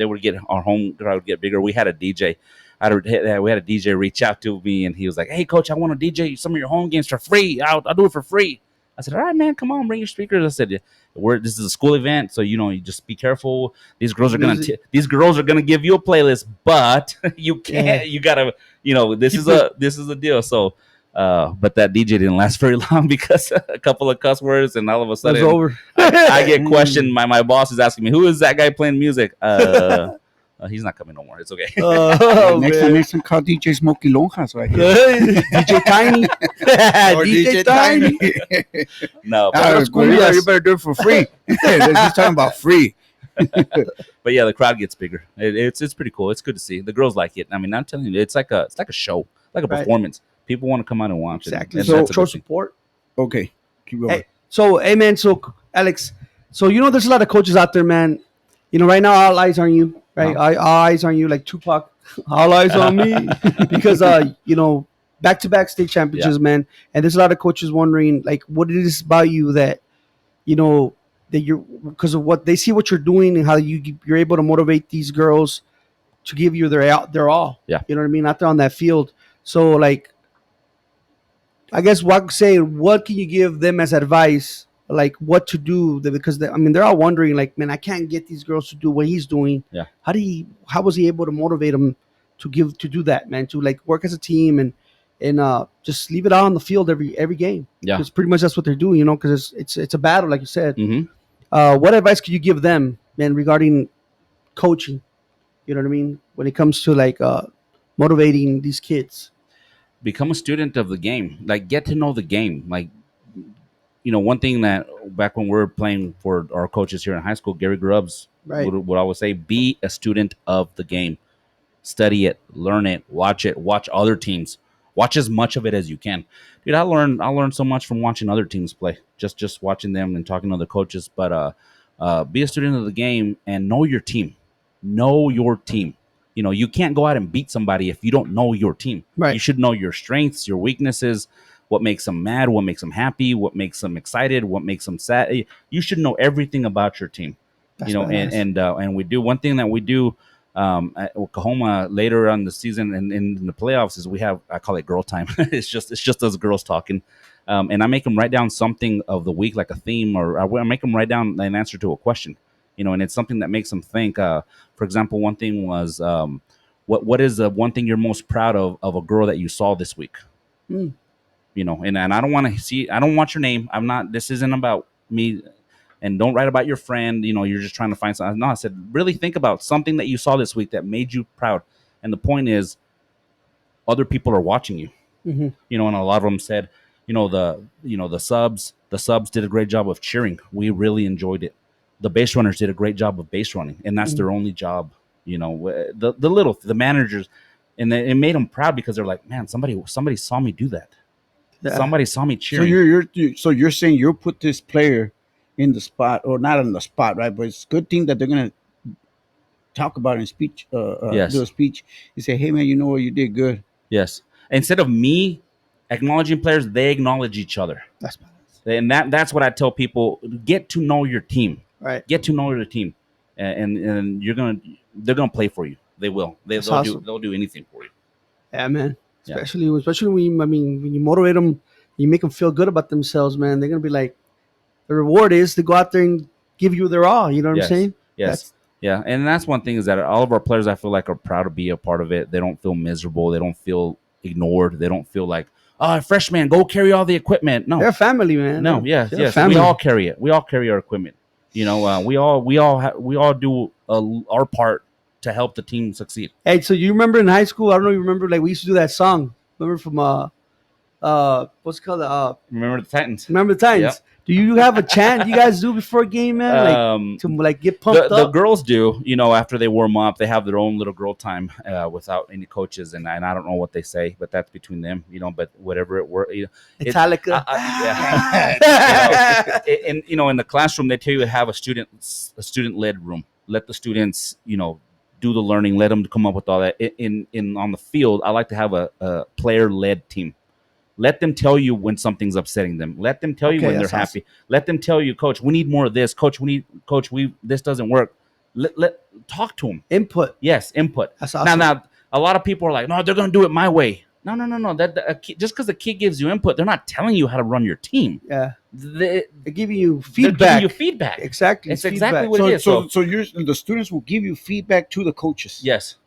Our home crowd would get bigger. We had a DJ. We had a DJ reach out to me, and he was like, "Hey, coach, I want to DJ some of your home games for free. I'll do it for free." I said, "All right, man, come on, bring your speakers." I said, "This is a school event, so you just be careful. These girls are gonna give you a playlist, but you can't. You gotta, this is a deal." So But that DJ didn't last very long because a couple of cuss words, and all of a It's sudden over. I get questioned. My boss is asking me, "Who is that guy playing music?" He's not coming no more. It's okay. Oh, Next time, call DJ Smokey Lonjas right here. DJ Tiny. Or DJ Tiny. No, You better do it for free. He's talking about free. but yeah, the crowd gets bigger. It's pretty cool. It's good to see. The girls like it. I mean, I'm telling you, it's like a show, like a Right. performance. People want to come out and watch Exactly. it. So that's a show good thing. support. Okay, keep going. Hey, so hey man, so Alex, so there's a lot of coaches out there, man. Right now all eyes on you, right? Uh-huh. All eyes on you, like Tupac. All eyes on me, because back-to-back state championships, man. And there's a lot of coaches wondering, like, what it is about you that that you're, because of what they see what you're doing and how you're able to motivate these girls to give you their all. Yeah. You know what I mean? Out there on that field. So like, I guess what can you give them as advice, like what to do? Because they're all wondering, like, man, I can't get these girls to do what he's doing. Yeah. How was he able to motivate them to do that, man? To like work as a team and just leave it out on the field every game. Yeah. Because pretty much that's what they're doing, because it's a battle, like you said. Mm-hmm. What advice could you give them, man, regarding coaching? You know what I mean? When it comes to like motivating these kids. Become a student of the game. Like, get to know the game. Like, one thing that back when we were playing for our coaches here in high school, Gary Grubbs Right. would always say, be a student of the game. Study it, learn it, watch other teams. Watch as much of it as you can. Dude, I learned so much from watching other teams play. Just watching them and talking to other coaches. But be a student of the game and know your team. Know your team. You can't go out and beat somebody if you don't know your team. Right. You should know your strengths, your weaknesses, what makes them mad, what makes them happy, what makes them excited, what makes them sad. You should know everything about your team. That's And we do one thing that we do at Coahoma later on the season and in the playoffs is I call it girl time. it's just us girls talking. And I make them write down something of the week, like a theme, or I make them write down an answer to a question. And it's something that makes them think. For example, one thing was, what is the one thing you're most proud of a girl that you saw this week? Mm. And I don't want to see. I don't want your name. I'm not. This isn't about me. And don't write about your friend. You're just trying to find something. No, I said really think about something that you saw this week that made you proud. And the point is, other people are watching you. Mm-hmm. And a lot of them said, the subs did a great job of cheering. We really enjoyed it. The base runners did a great job of base running, and that's their only job. The managers, and it made them proud because they're like, man, somebody saw me do that. Yeah. Somebody saw me cheering. So you're saying you'll put this player in the spot, or not in the spot, right? But it's a good thing that they're gonna talk about in speech. Yes. Do a speech. You say, hey man, you did good. Yes. Instead of me acknowledging players, they acknowledge each other. That's And that's what I tell people: get to know your team. right. Get to know your team, and they're gonna play for you. They will. They'll do anything for you. Yeah, man. Yeah. Especially when you motivate them, you make them feel good about themselves, man. They're gonna be like, the reward is to go out there and give you their all. You know what I'm saying? Yes. Yeah, and that's one thing is that all of our players, I feel like, are proud to be a part of it. They don't feel miserable. They don't feel ignored. They don't feel like, oh, freshman, go carry all the equipment. No, They're family, man. no, They're yes. family. We all carry it. We all carry our equipment. We all do our part to help the team succeed. Hey, so you remember in high school? I don't know if you remember. Like we used to do that song. Remember from what's it called? Remember the Titans? Remember the Titans? Yep. Do you have a chant you guys do before a game, man? Like to like get pumped the up. girls do. After they warm up, they have their own little girl time without any coaches, and I don't know what they say, but that's between them. But whatever it works. Metallica. Yeah. And in the classroom, they tell you to have a student-led room. Let the students do the learning. Let them come up with all that. In on the field, I like to have a player-led team. Let them tell you when something's upsetting them. Let them tell you when they're happy. Let them tell you, Coach, we need more of this. Coach, this doesn't work. Let talk to them. Input. Yes, input. That's awesome. Now, a lot of people are like, no, they're going to do it my way. No. Just because the kid gives you input, they're not telling you how to run your team. Yeah. They're giving you feedback. giving you feedback. Exactly. It's exactly what it is. So the students will give you feedback to the coaches. Yes.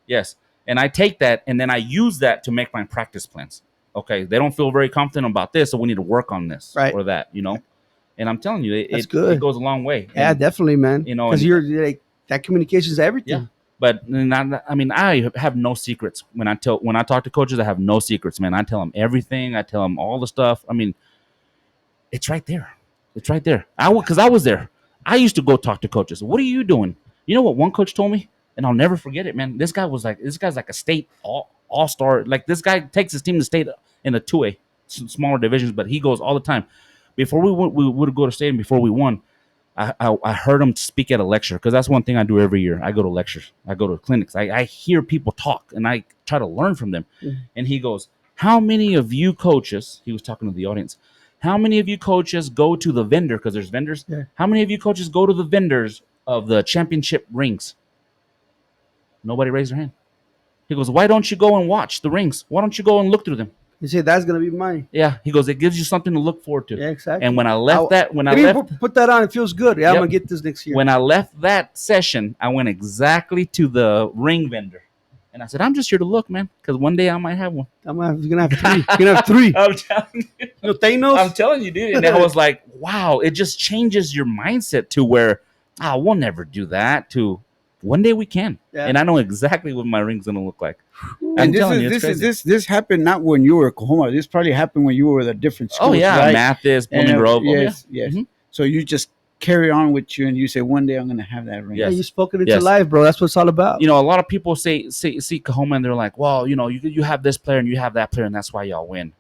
And I take that and then I use that to make my practice plans. okay, they don't feel very confident about this, so we need to work on this Right. or that, And I'm telling you, That's it good. goes a long way. Yeah, And, definitely, man. Because and you're like that communication is everything. yeah. But I mean, I have no secrets when I talk to coaches. I have no secrets, man. I tell them everything. I tell them all the stuff. I mean, it's right there. It's right there. Because I was there. I used to go talk to coaches. What are you doing? You know what one coach told me, and I'll never forget it, man. This guy's like a state all star. Like this guy takes his team to state in the 2A, smaller divisions, but he goes all the time. Before we would go to state, and before we won, I heard him speak at a lecture, because that's one thing I do every year. I go to lectures. I go to clinics. I hear people talk, and I try to learn from them. Mhm. And he goes, how many of you coaches, he was talking to the audience, how many of you coaches go to the vendor, because there's vendors, Yeah. how many of you coaches go to the vendors of the championship rings? Nobody raised their hand. He goes, why don't you go and watch the rings? Why don't you go and look through them? You say that's gonna be mine. Yeah, he goes, it gives you something to look forward to. Yeah, exactly. And when I left put that on, it feels good. Yeah, I'm Yep. gonna get this next year. when I left that session, I went exactly to the ring vendor, and I said, I'm just here to look, man, because one day I might have one. you're gonna have three. You're gonna have three. I'm telling you. Thanos. I'm telling you, dude. And I was like, wow, it just changes your mindset to where, we'll never do that, to one day we can. Yeah. And I know exactly what my ring's gonna look like. I'm And telling you, it's this happened not when you were at Coahoma. This probably happened when you were at a different school. Oh yeah, right? Mathis, And, Blooming Grove. yes, yes. Mhm. So you just carry on with you, and you say, one day I'm going to have that ring. Yeah, Yes. you spoke it into Yes. life, bro. That's what it's all about. A lot of people see Coahoma and they're like, well, you have this player and you have that player, and that's why y'all win.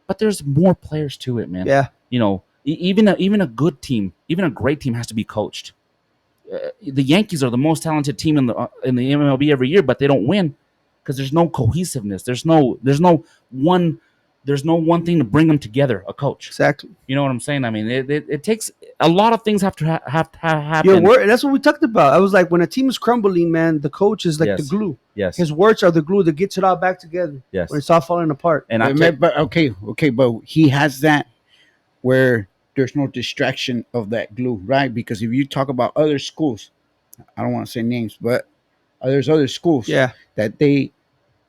But there's more players to it, man. Yeah. Even a good team, even a great team has to be coached. The Yankees are the most talented team in the MLB every year, but they don't win because there's no cohesiveness. There's no one thing to bring them together. A coach. Exactly. You know what I'm saying? I mean, it takes a lot of things have to happen. Your word. That's what we talked about. I was like, when a team is crumbling, man, the coach is like Yes. the glue. Yes. His words are the glue that gets it all back together. Yes. When it's all falling apart. And But he has that where there's no distraction of that glue, right? Because if you talk about other schools, I don't want to say names, but there's other schools Yeah. that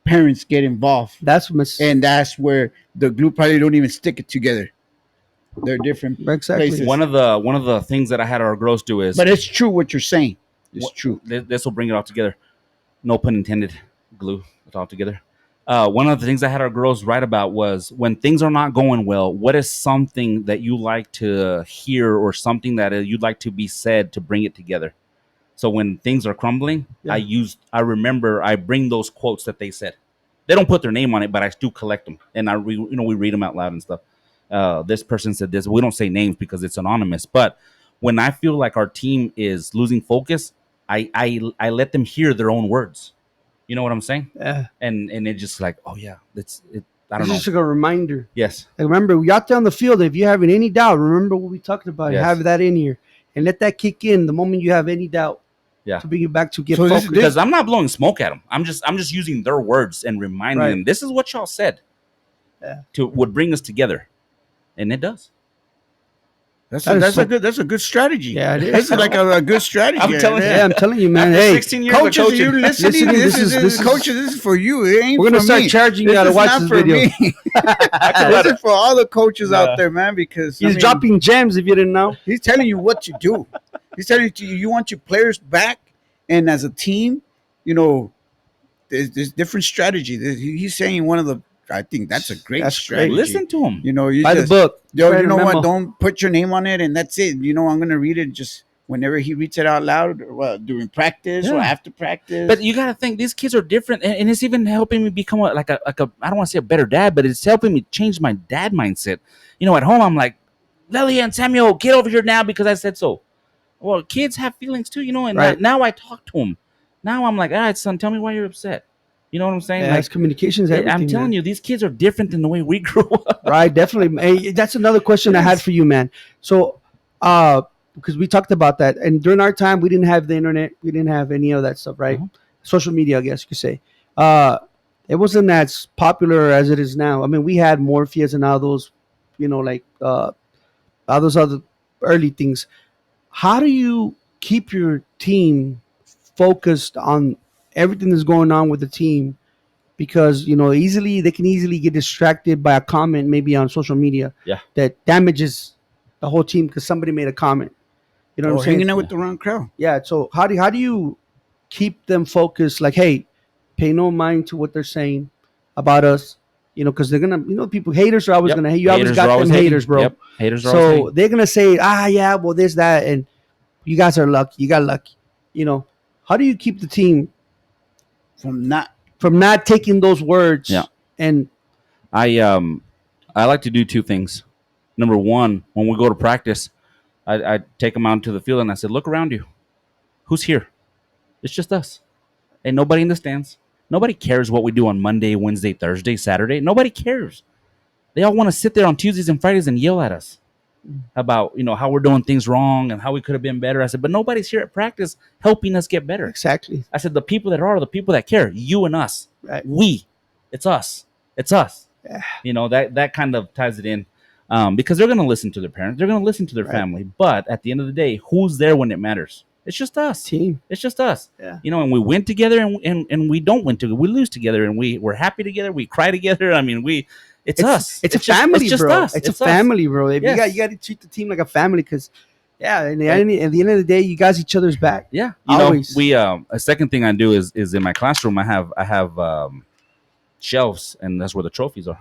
parents get involved, That's and that's where the glue probably don't even stick it together. They're different exactly. places. one of the things that I had our girls do is, But it's true what you're saying. It's true. This will bring it all together. No pun intended. Glue it all together. One of the things I had our girls write about was, when things are not going well, what is something that you like to hear, or something that you'd like to be said to bring it together? So when things are crumbling, Yeah. I bring those quotes that they said. They don't put their name on it, but I do collect them, and we read them out loud and stuff. This person said this. We don't say names because it's anonymous. But when I feel like our team is losing focus, I let them hear their own words. You know what I'm saying? Yeah. And it just like, oh yeah, it's it. I don't It's know. just like a reminder. Yes. Like, remember, we out there on the field. If you're having any doubt, remember what we talked about. Yes. Have that in here and let that kick in the moment you have any doubt. Yeah. To bring you back to get So focused. Because I'm not blowing smoke at them. I'm just using their words and reminding Right. them, this is what y'all said. Yeah. Would bring us together, and it does. That's That is that's a good strategy. Yeah, it is. That's like a good strategy. I'm telling you. Yeah, I'm telling you, man. After Hey, 16 years of Coaches, coaching, you listening? Listening, This is coaches. This is for you. It ain't we're gonna for start me. charging you This to is watch not this for video. me. This is for all the coaches Yeah. out there, man. Because He's dropping gems. If you didn't know, He's telling you what to do. He's telling you want your players back, and as a team, there's different strategy. He's saying one of the. I think that's a great That's great. strategy. listen to them. You by just, the book. Yo, Write you a know memo. what? Don't put your name on it, and that's it. I'm gonna read it just whenever he reads it out loud, or during practice or Yeah. after practice. But you got to think, these kids are different, and it's even helping me become like a I don't want to say a better dad, but it's helping me change my dad mindset. At home I'm like, Lily and Samuel, get over here now because I said so. Well, kids have feelings too, and Right. now I talk to them. Now I'm like, all right, son, tell me why you're upset. You know what I'm saying? Yeah, it's communications. Everything. I'm telling you, these kids are different than the way we grew up. Right, definitely. Hey, that's another question I had for you, man. So, because we talked about that, and during our time, we didn't have the internet, we didn't have any of that stuff, right? Mhm. Social media, I guess you could say. It wasn't as popular as it is now. I mean, we had Morpheus and all those, like all those other early things. How do you keep your team focused on everything that's going on with the team because they can easily get distracted by a comment maybe on social media Yeah. that damages the whole team because somebody made a comment. You know what Or I'm saying? hanging out with the wrong crowd. Yeah. So how do you keep them focused? Like, hey, pay no mind to what they're saying about us. Because they're gonna, people haters are always Yep. gonna hate. You always Haters are got them always hating. haters, bro. Yep. Haters are always So hating. they're gonna say, yeah, well, this, that, and you guys are lucky. You got lucky. How do you keep the team From not from not taking those words? Yeah. And I like to do two things. Number one, when we go to practice, I take them out into the field and I said, look around you. Who's here? It's just us. And nobody in the stands. Nobody cares what we do on Monday, Wednesday, Thursday, Saturday. Nobody cares. They all want to sit there on Tuesdays and Fridays and yell at us about how we're doing things wrong and how we could have been better. I said, but nobody's here at practice helping us get better. exactly. I said, the people that are the people that care. You and us. Right. It's us. It's us. Yeah. That kind of ties it in. Because they're going to listen to their parents. They're going to listen to their family. But at the end of the day, who's there when it matters? It's just us. Team. It's just us. Yeah. And we win together and we don't win together. We lose together and we're happy together. We cry together. I mean, it's us. It's a family, just bro. us. It's a us. family, bro. If Yes. you got to treat the team like a family because, at the end of the day, you guys each other's back. Yeah. Always. We a second thing I do is in my classroom I have shelves and that's where the trophies are.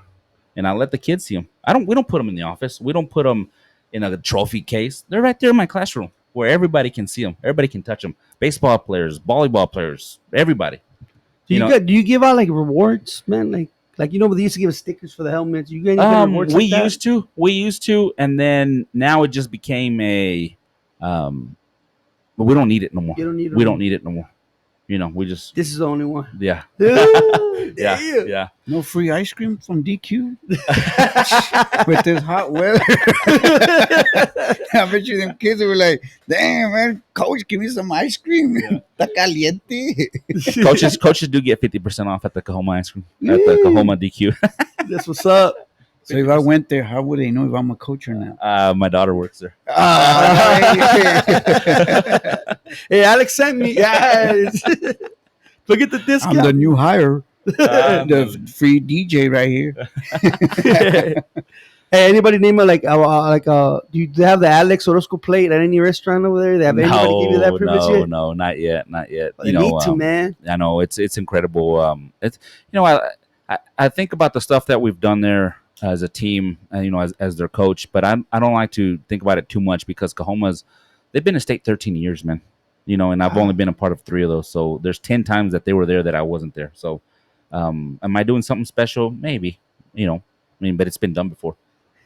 And I let the kids see them. We don't put them in the office. We don't put them in a trophy case. They're right there in my classroom where everybody can see them. Everybody can touch them. Baseball players, volleyball players, everybody. Do you give out like rewards, man? Like but they used to give us stickers for the helmets. You get any rewards? We like that? used to, and then now it just became but we don't need it no more. You don't need it we no don't need it no more. We just This is the only one. yeah. Yeah. Yeah. no free ice cream from DQ with this hot weather. I bet you them kids were like, "Damn man, coach, give me some ice cream. Está caliente." Coaches do get 50% off at the Coahoma ice cream at the Coahoma DQ. That's what's up. So if I went there, how would they know if I'm a coach or not? My daughter works there. Hey, Alex sent me. Yes. Forget the discount. I'm the new hire. The free DJ right here. Hey, anybody name it do you have the Alex Orosco plate at any restaurant over there? They have anybody give you that privilege yet? No, not yet. Well, they need to, man. I know it's incredible. It's I think about the stuff that we've done there as a team, as their coach, but I don't like to think about it too much because they've been in state 13 years, man. And I've only been a part of 3 of those. So there's 10 times that they were there that I wasn't there. So am I doing something special? Maybe. But it's been done before.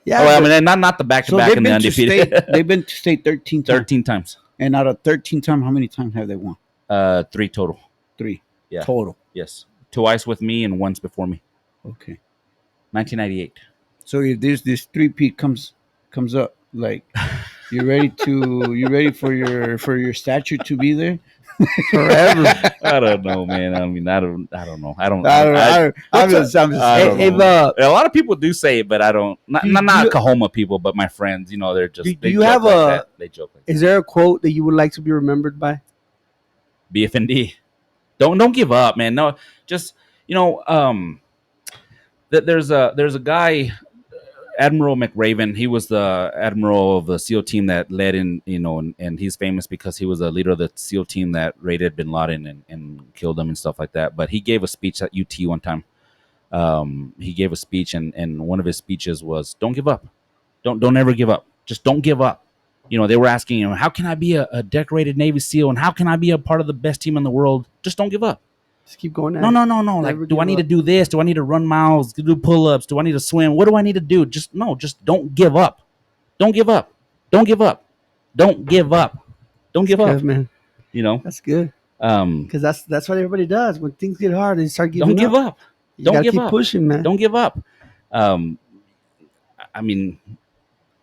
Yeah. I mean, not the back-to-back and the undefeated. They've been to state 13 times. 13 times. And out of 13 times, how many times have they won? 3 total. 3. Yeah. Total. Yes. Twice with me and once before me. Okay. 1998. So if this 3-peat comes up, like you ready for your statue to be there forever? I don't know, man. I mean, I don't know. I'm just a lot of people do say it, but I don't. Not Coahoma people, but my friends. They're just. Do you have They joke like Is there a quote that you would like to be remembered by? BFND. Don't give up, man. No, just there's a guy, Admiral McRaven. He was the admiral of the SEAL team that led in, and he's famous because he was a leader of the SEAL team that raided Bin Laden and killed him and stuff like that. But he gave a speech at UT one time. He gave a speech, and one of his speeches was, "Don't give up. Don't ever give up. Just don't give up." They were asking him, "How can I be a decorated Navy SEAL, and how can I be a part of the best team in the world? Just don't give up." Just keep going. No. Like, do I need to do this? Do I need to run miles? Do pull-ups? Do I need to swim? What do I need to do? Just don't give up. Don't give up. Don't give up. Don't give up. Don't give up. Good, man. That's good. Because that's what everybody does when things get hard. They start giving up. Don't give up. You Don't gotta give keep up. pushing, man. Don't give up. I mean,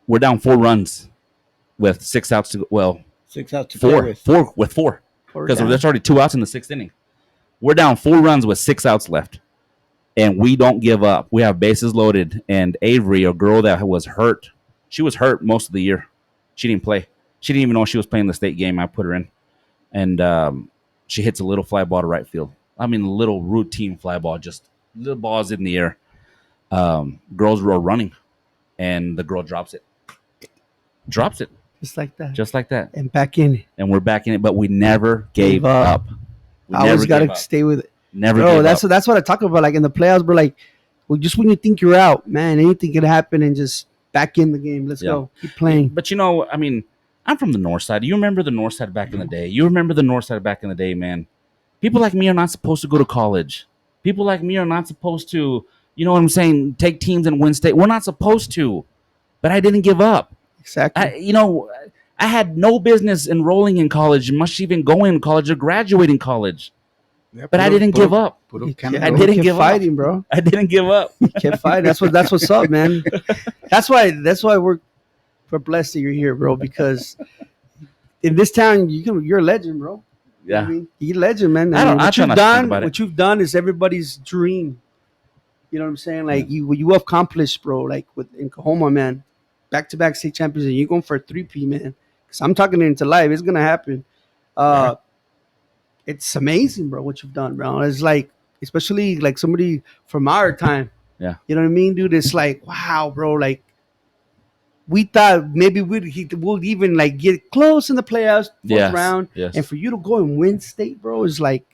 we're down 4 runs with 6 outs to go. Well, 6 outs to play four with 4 because there's already 2 outs in the 6th inning. We're down 4 runs with 6 outs left, and we don't give up. We have bases loaded, and Avery, a girl that was hurt, she was hurt most of the year. She didn't play. She didn't even know she was playing the state game. I put her in, and she hits a little fly ball to right field. I mean, a little routine fly ball, just little ball is in the air. Girls were running, and the girl drops it, Just like that. just like that, And back in it. and we're back in it. But we never gave up. We I always never gave gotta up. stay with it. Never Bro, gave that's up. that's what I talk about. Like in the playoffs, bro. Like, well, just when you think you're out, man, anything can happen, and just back in the game. Let's Yeah. go, keep playing. But you know, I mean, I'm from the north side. You remember the north side back in the day. You remember the north side back in the day, man. People like me are not supposed to go to college. People like me are not supposed to, you know what I'm saying, take teams and win state. We're not supposed to. But I didn't give up. Exactly. I had no business enrolling in college, much even going to college or graduating college. Yeah, But I didn't give up. Yeah, I bro, didn't kept give up. fighting, bro. I didn't give up. Kept fighting. That's what's up, man. That's why we're blessed that you're here, bro. Because in this town, you're a legend, bro. You know what I Yeah. mean? You're a legend, man. I What try you've not to think done, about it. what you've done is everybody's dream. You know what I'm saying? Like you accomplished, bro. Like in Coahoma, man, back-to-back state champions, and you're going for a 3P, man. Because I'm talking it into life. It's gonna happen. It's amazing, bro. What you've done, bro. It's like, especially like somebody from our time. Yeah. You know what I mean, dude? It's like, wow, bro. Like we thought maybe we'll even like get close in the playoffs, fourth round, Yes. and for you to go and win state, bro, is like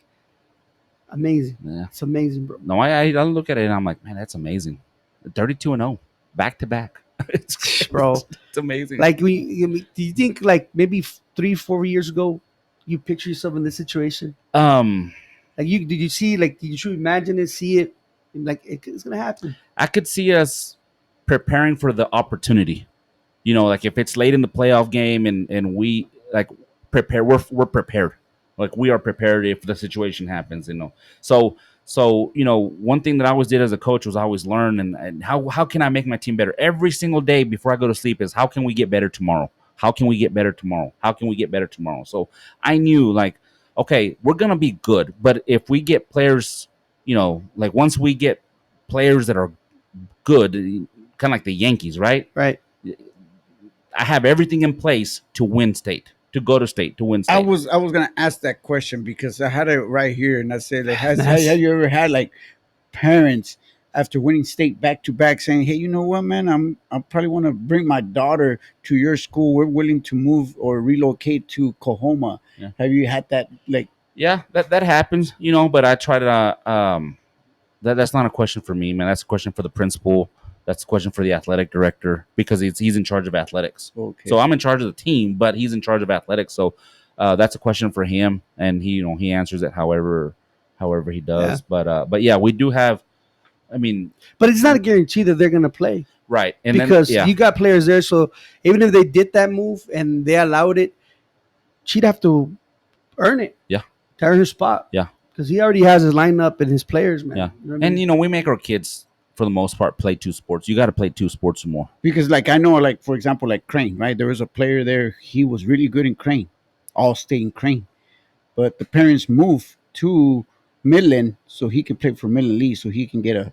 amazing. Yeah. It's amazing, bro. No, I look at it and I'm like, man, that's amazing. 32-0, back to back. It's Bro. It's amazing. Like do you think like maybe 3-4 years ago, you picture yourself in this situation? Like did you imagine it, see it, like it's gonna happen? I could see us preparing for the opportunity. You know, like if it's late in the playoff game and we like prepare, we're prepared. Like we are prepared if the situation happens. You know, so you know, one thing that I always did as a coach was I always learn and how can I make my team better every single day before I go to sleep is how can we get better tomorrow? How can we get better tomorrow? How can we get better tomorrow? So I knew like, okay, we're gonna be good, but if we get players, you know, like once we get players that are good, kind of like the Yankees, right? Right. I have everything in place to win state, to go to state, to win state. I was gonna ask that question because I had it right here, and I said, like, have Nice. you ever had like parents after winning state back to back saying, "Hey, you know what, man? I probably want to bring my daughter to your school. We're willing to move or relocate to Coahoma." Yeah. Have you had that? Like, Yeah, that happens, you know. But I try to that's not a question for me, man. That's a question for the principal. That's a question for the athletic director because he's in charge of athletics. okay, So I'm in charge of the team, but he's in charge of athletics. So that's a question for him, and he answers it however he does. But yeah, we do have. I mean, But it's not a guarantee that they're gonna play right, and because then, you got players there. So even if they did that move and they allowed it, she'd have to earn it. Yeah. To earn her spot. Yeah. Because he already has his lineup and his players, man. Yeah. You know what I And mean? you know, we make our kids for the most part play two sports. You got to play two sports or more. because like I know, like for example, like Crane, right? There was a player there. He was really good in Crane, all state in Crane, but the parents moved to Midland so he can play for Midland Lee, so he can get a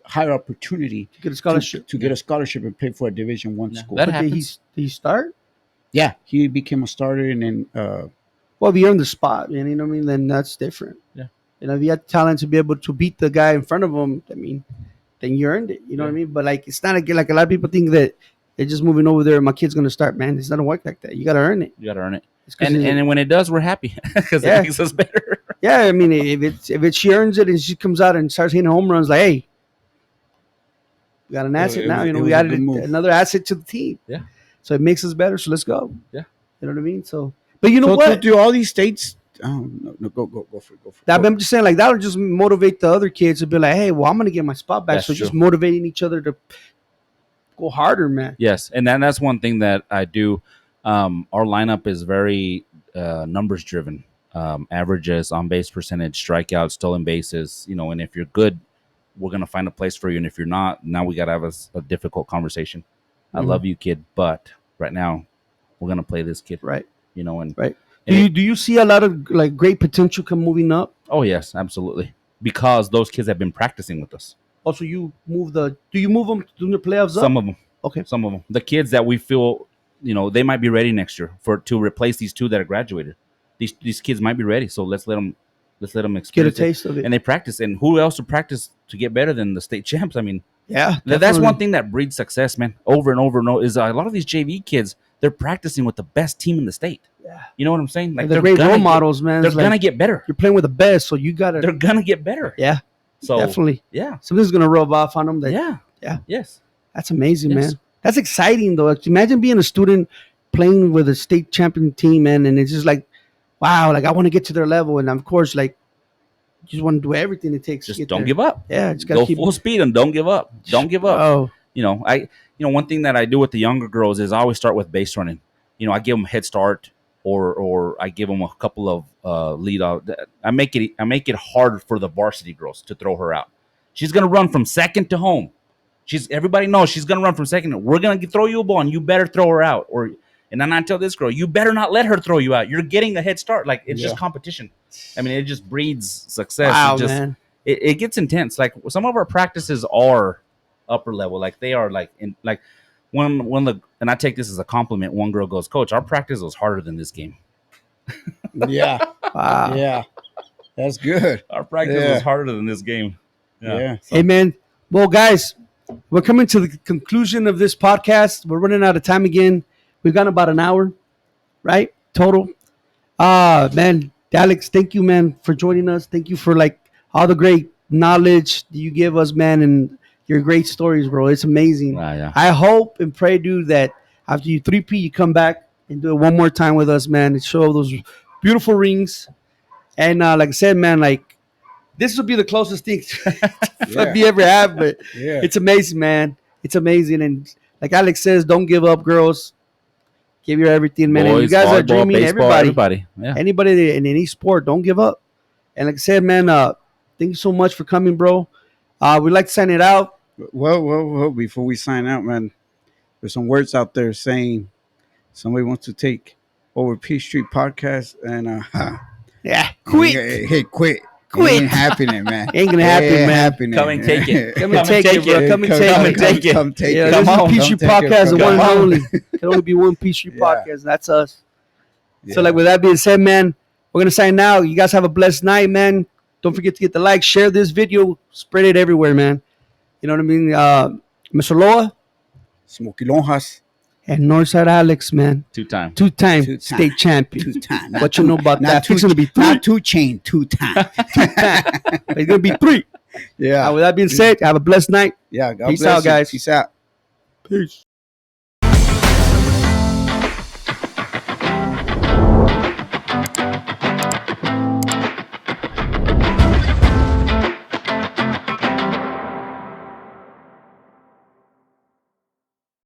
higher opportunity To get a scholarship. to get a scholarship and play for a Division One Yeah, school. that But happens. did he start? Yeah, he became a starter, and then Well, if you earn the spot, man, you know what I mean? Then that's different. Yeah. You know, if you had talent to be able to beat the guy in front of him, I mean, then you earned it. You know what I mean? But like, it's not like a lot of people think that they're just moving over there and my kid's gonna start. Man, it's not gonna work like that. You gotta earn it. You got to earn it. It's 'cause And when it does, we're happy because Yeah. it makes us better. yeah, I mean, if she earns it and she comes out and starts hitting home runs, like, hey, we got an asset it now. was- You know, it we was a added good move. another asset to the team. Yeah. So it makes us better. So let's go. Yeah. You know what I mean? So, but you know so what? do all these states? Oh, no, go for it. That, I'm just saying, like, that'll just motivate the other kids to be like, hey, well, I'm gonna get my spot back. That's So just true. motivating each other to go harder, man. Yes, and that's one thing that I do. Our lineup is very numbers driven. Averages, on base percentage, strikeouts, stolen bases. You know, and if you're good, we're gonna find a place for you. And if you're not, now we gotta have a difficult conversation. I Mhm. love you, kid, but right now we're gonna play this kid. Right. You know, and Right. and Do you see a lot of like great potential come moving up? oh yes, absolutely, because those kids have been practicing with us. Also, you move do you move them to the playoffs up? Some of them. Okay. Some of them. The kids that we feel, you know, they might be ready next year to replace these two that are graduated. These kids might be ready, so let's let them Let's let them Get a experience taste of it. And they practice. And who else to practice to get better than the state champs? I mean, Yeah, that's definitely. one thing that breeds success, man. Over and over and over is a lot of these JV kids. They're practicing with the best team in the state. Yeah. You know what I'm saying? Like they're great role models, man. They're It's gonna like, get better. you're playing with the best, so you gotta. They're gonna get better. Yeah, So definitely. yeah, Something's gonna rub off on them. That, yeah. Yes. That's amazing, Yes. man. That's exciting, though. Imagine being a student playing with a state champion team, man, and it's just like, wow, like I want to get to their level, and of course, like, you just want to do everything it takes. Just to get don't there. give up. Yeah, just gotta Go keep full speed and don't give up. Don't give up. Oh, One thing that I do with the younger girls is I always start with base running. I give them a head start, or I give them a couple of lead out. I make it hard for the varsity girls to throw her out. She's gonna run from second to home. Everybody knows she's gonna run from second. We're gonna throw you a ball, and you better throw her out. And then I tell this girl, you better not let her throw you out. You're getting a head start. Like, it's just competition. I mean, it just breeds success. wow, man. It gets intense. Like, some of our practices are upper level. Like, they are like and I take this as a compliment. One girl goes, "Coach, our practice was harder than this game." Yeah. wow. Yeah. That's good. Our practice was harder than this game. Yeah. Hey, man. Well, guys, we're coming to the conclusion of this podcast. We're running out of time again. We've gone about an hour, right? Total. Man, Alex, thank you, man, for joining us. Thank you for like all the great knowledge that you give us, man, and your great stories, bro. It's amazing. Yeah. I hope and pray, dude, that after you 3P, you come back and do it one more time with us, man, and show those beautiful rings. And like I said, man, like this will be the closest thing we ever have, but it's amazing, man. It's amazing. And like Alex says, don't give up, girls. Give your everything, man. Boys, and you guys are volleyball, dreaming. baseball, Everybody. Yeah. Anybody in any sport, don't give up. And like I said, man, thank you so much for coming, bro. We'd like to sign it out. Well, before we sign out, man, there's some words out there saying somebody wants to take over P Street Podcast and Quit. Hey, quit. Quit. Ain't happening, man. Ain't gonna happen, man. Come and take it. Come and take it, bro. Come and take it. Come take Yeah, it. this is on, P Street come take it. Podcast, the one Come and on. only. Can only be one P Street Yeah. Podcast. That's us. So, Yeah. like, with that being said, man, we're gonna sign now. You guys have a blessed night, man. Don't forget to get the like, share this video, spread it everywhere, man. You know what I mean? Mr. Loa Smokey Lonjas. and Northside Alex, man. Two-time. Two-time Two-time. state champion. 2 times. What you know about that? Two, It's gonna be three. not 2 chain, 2 times. It's gonna be three. Yeah. With that being said, have a blessed night. Yeah. God Peace bless out, you. guys. Peace out. Peace.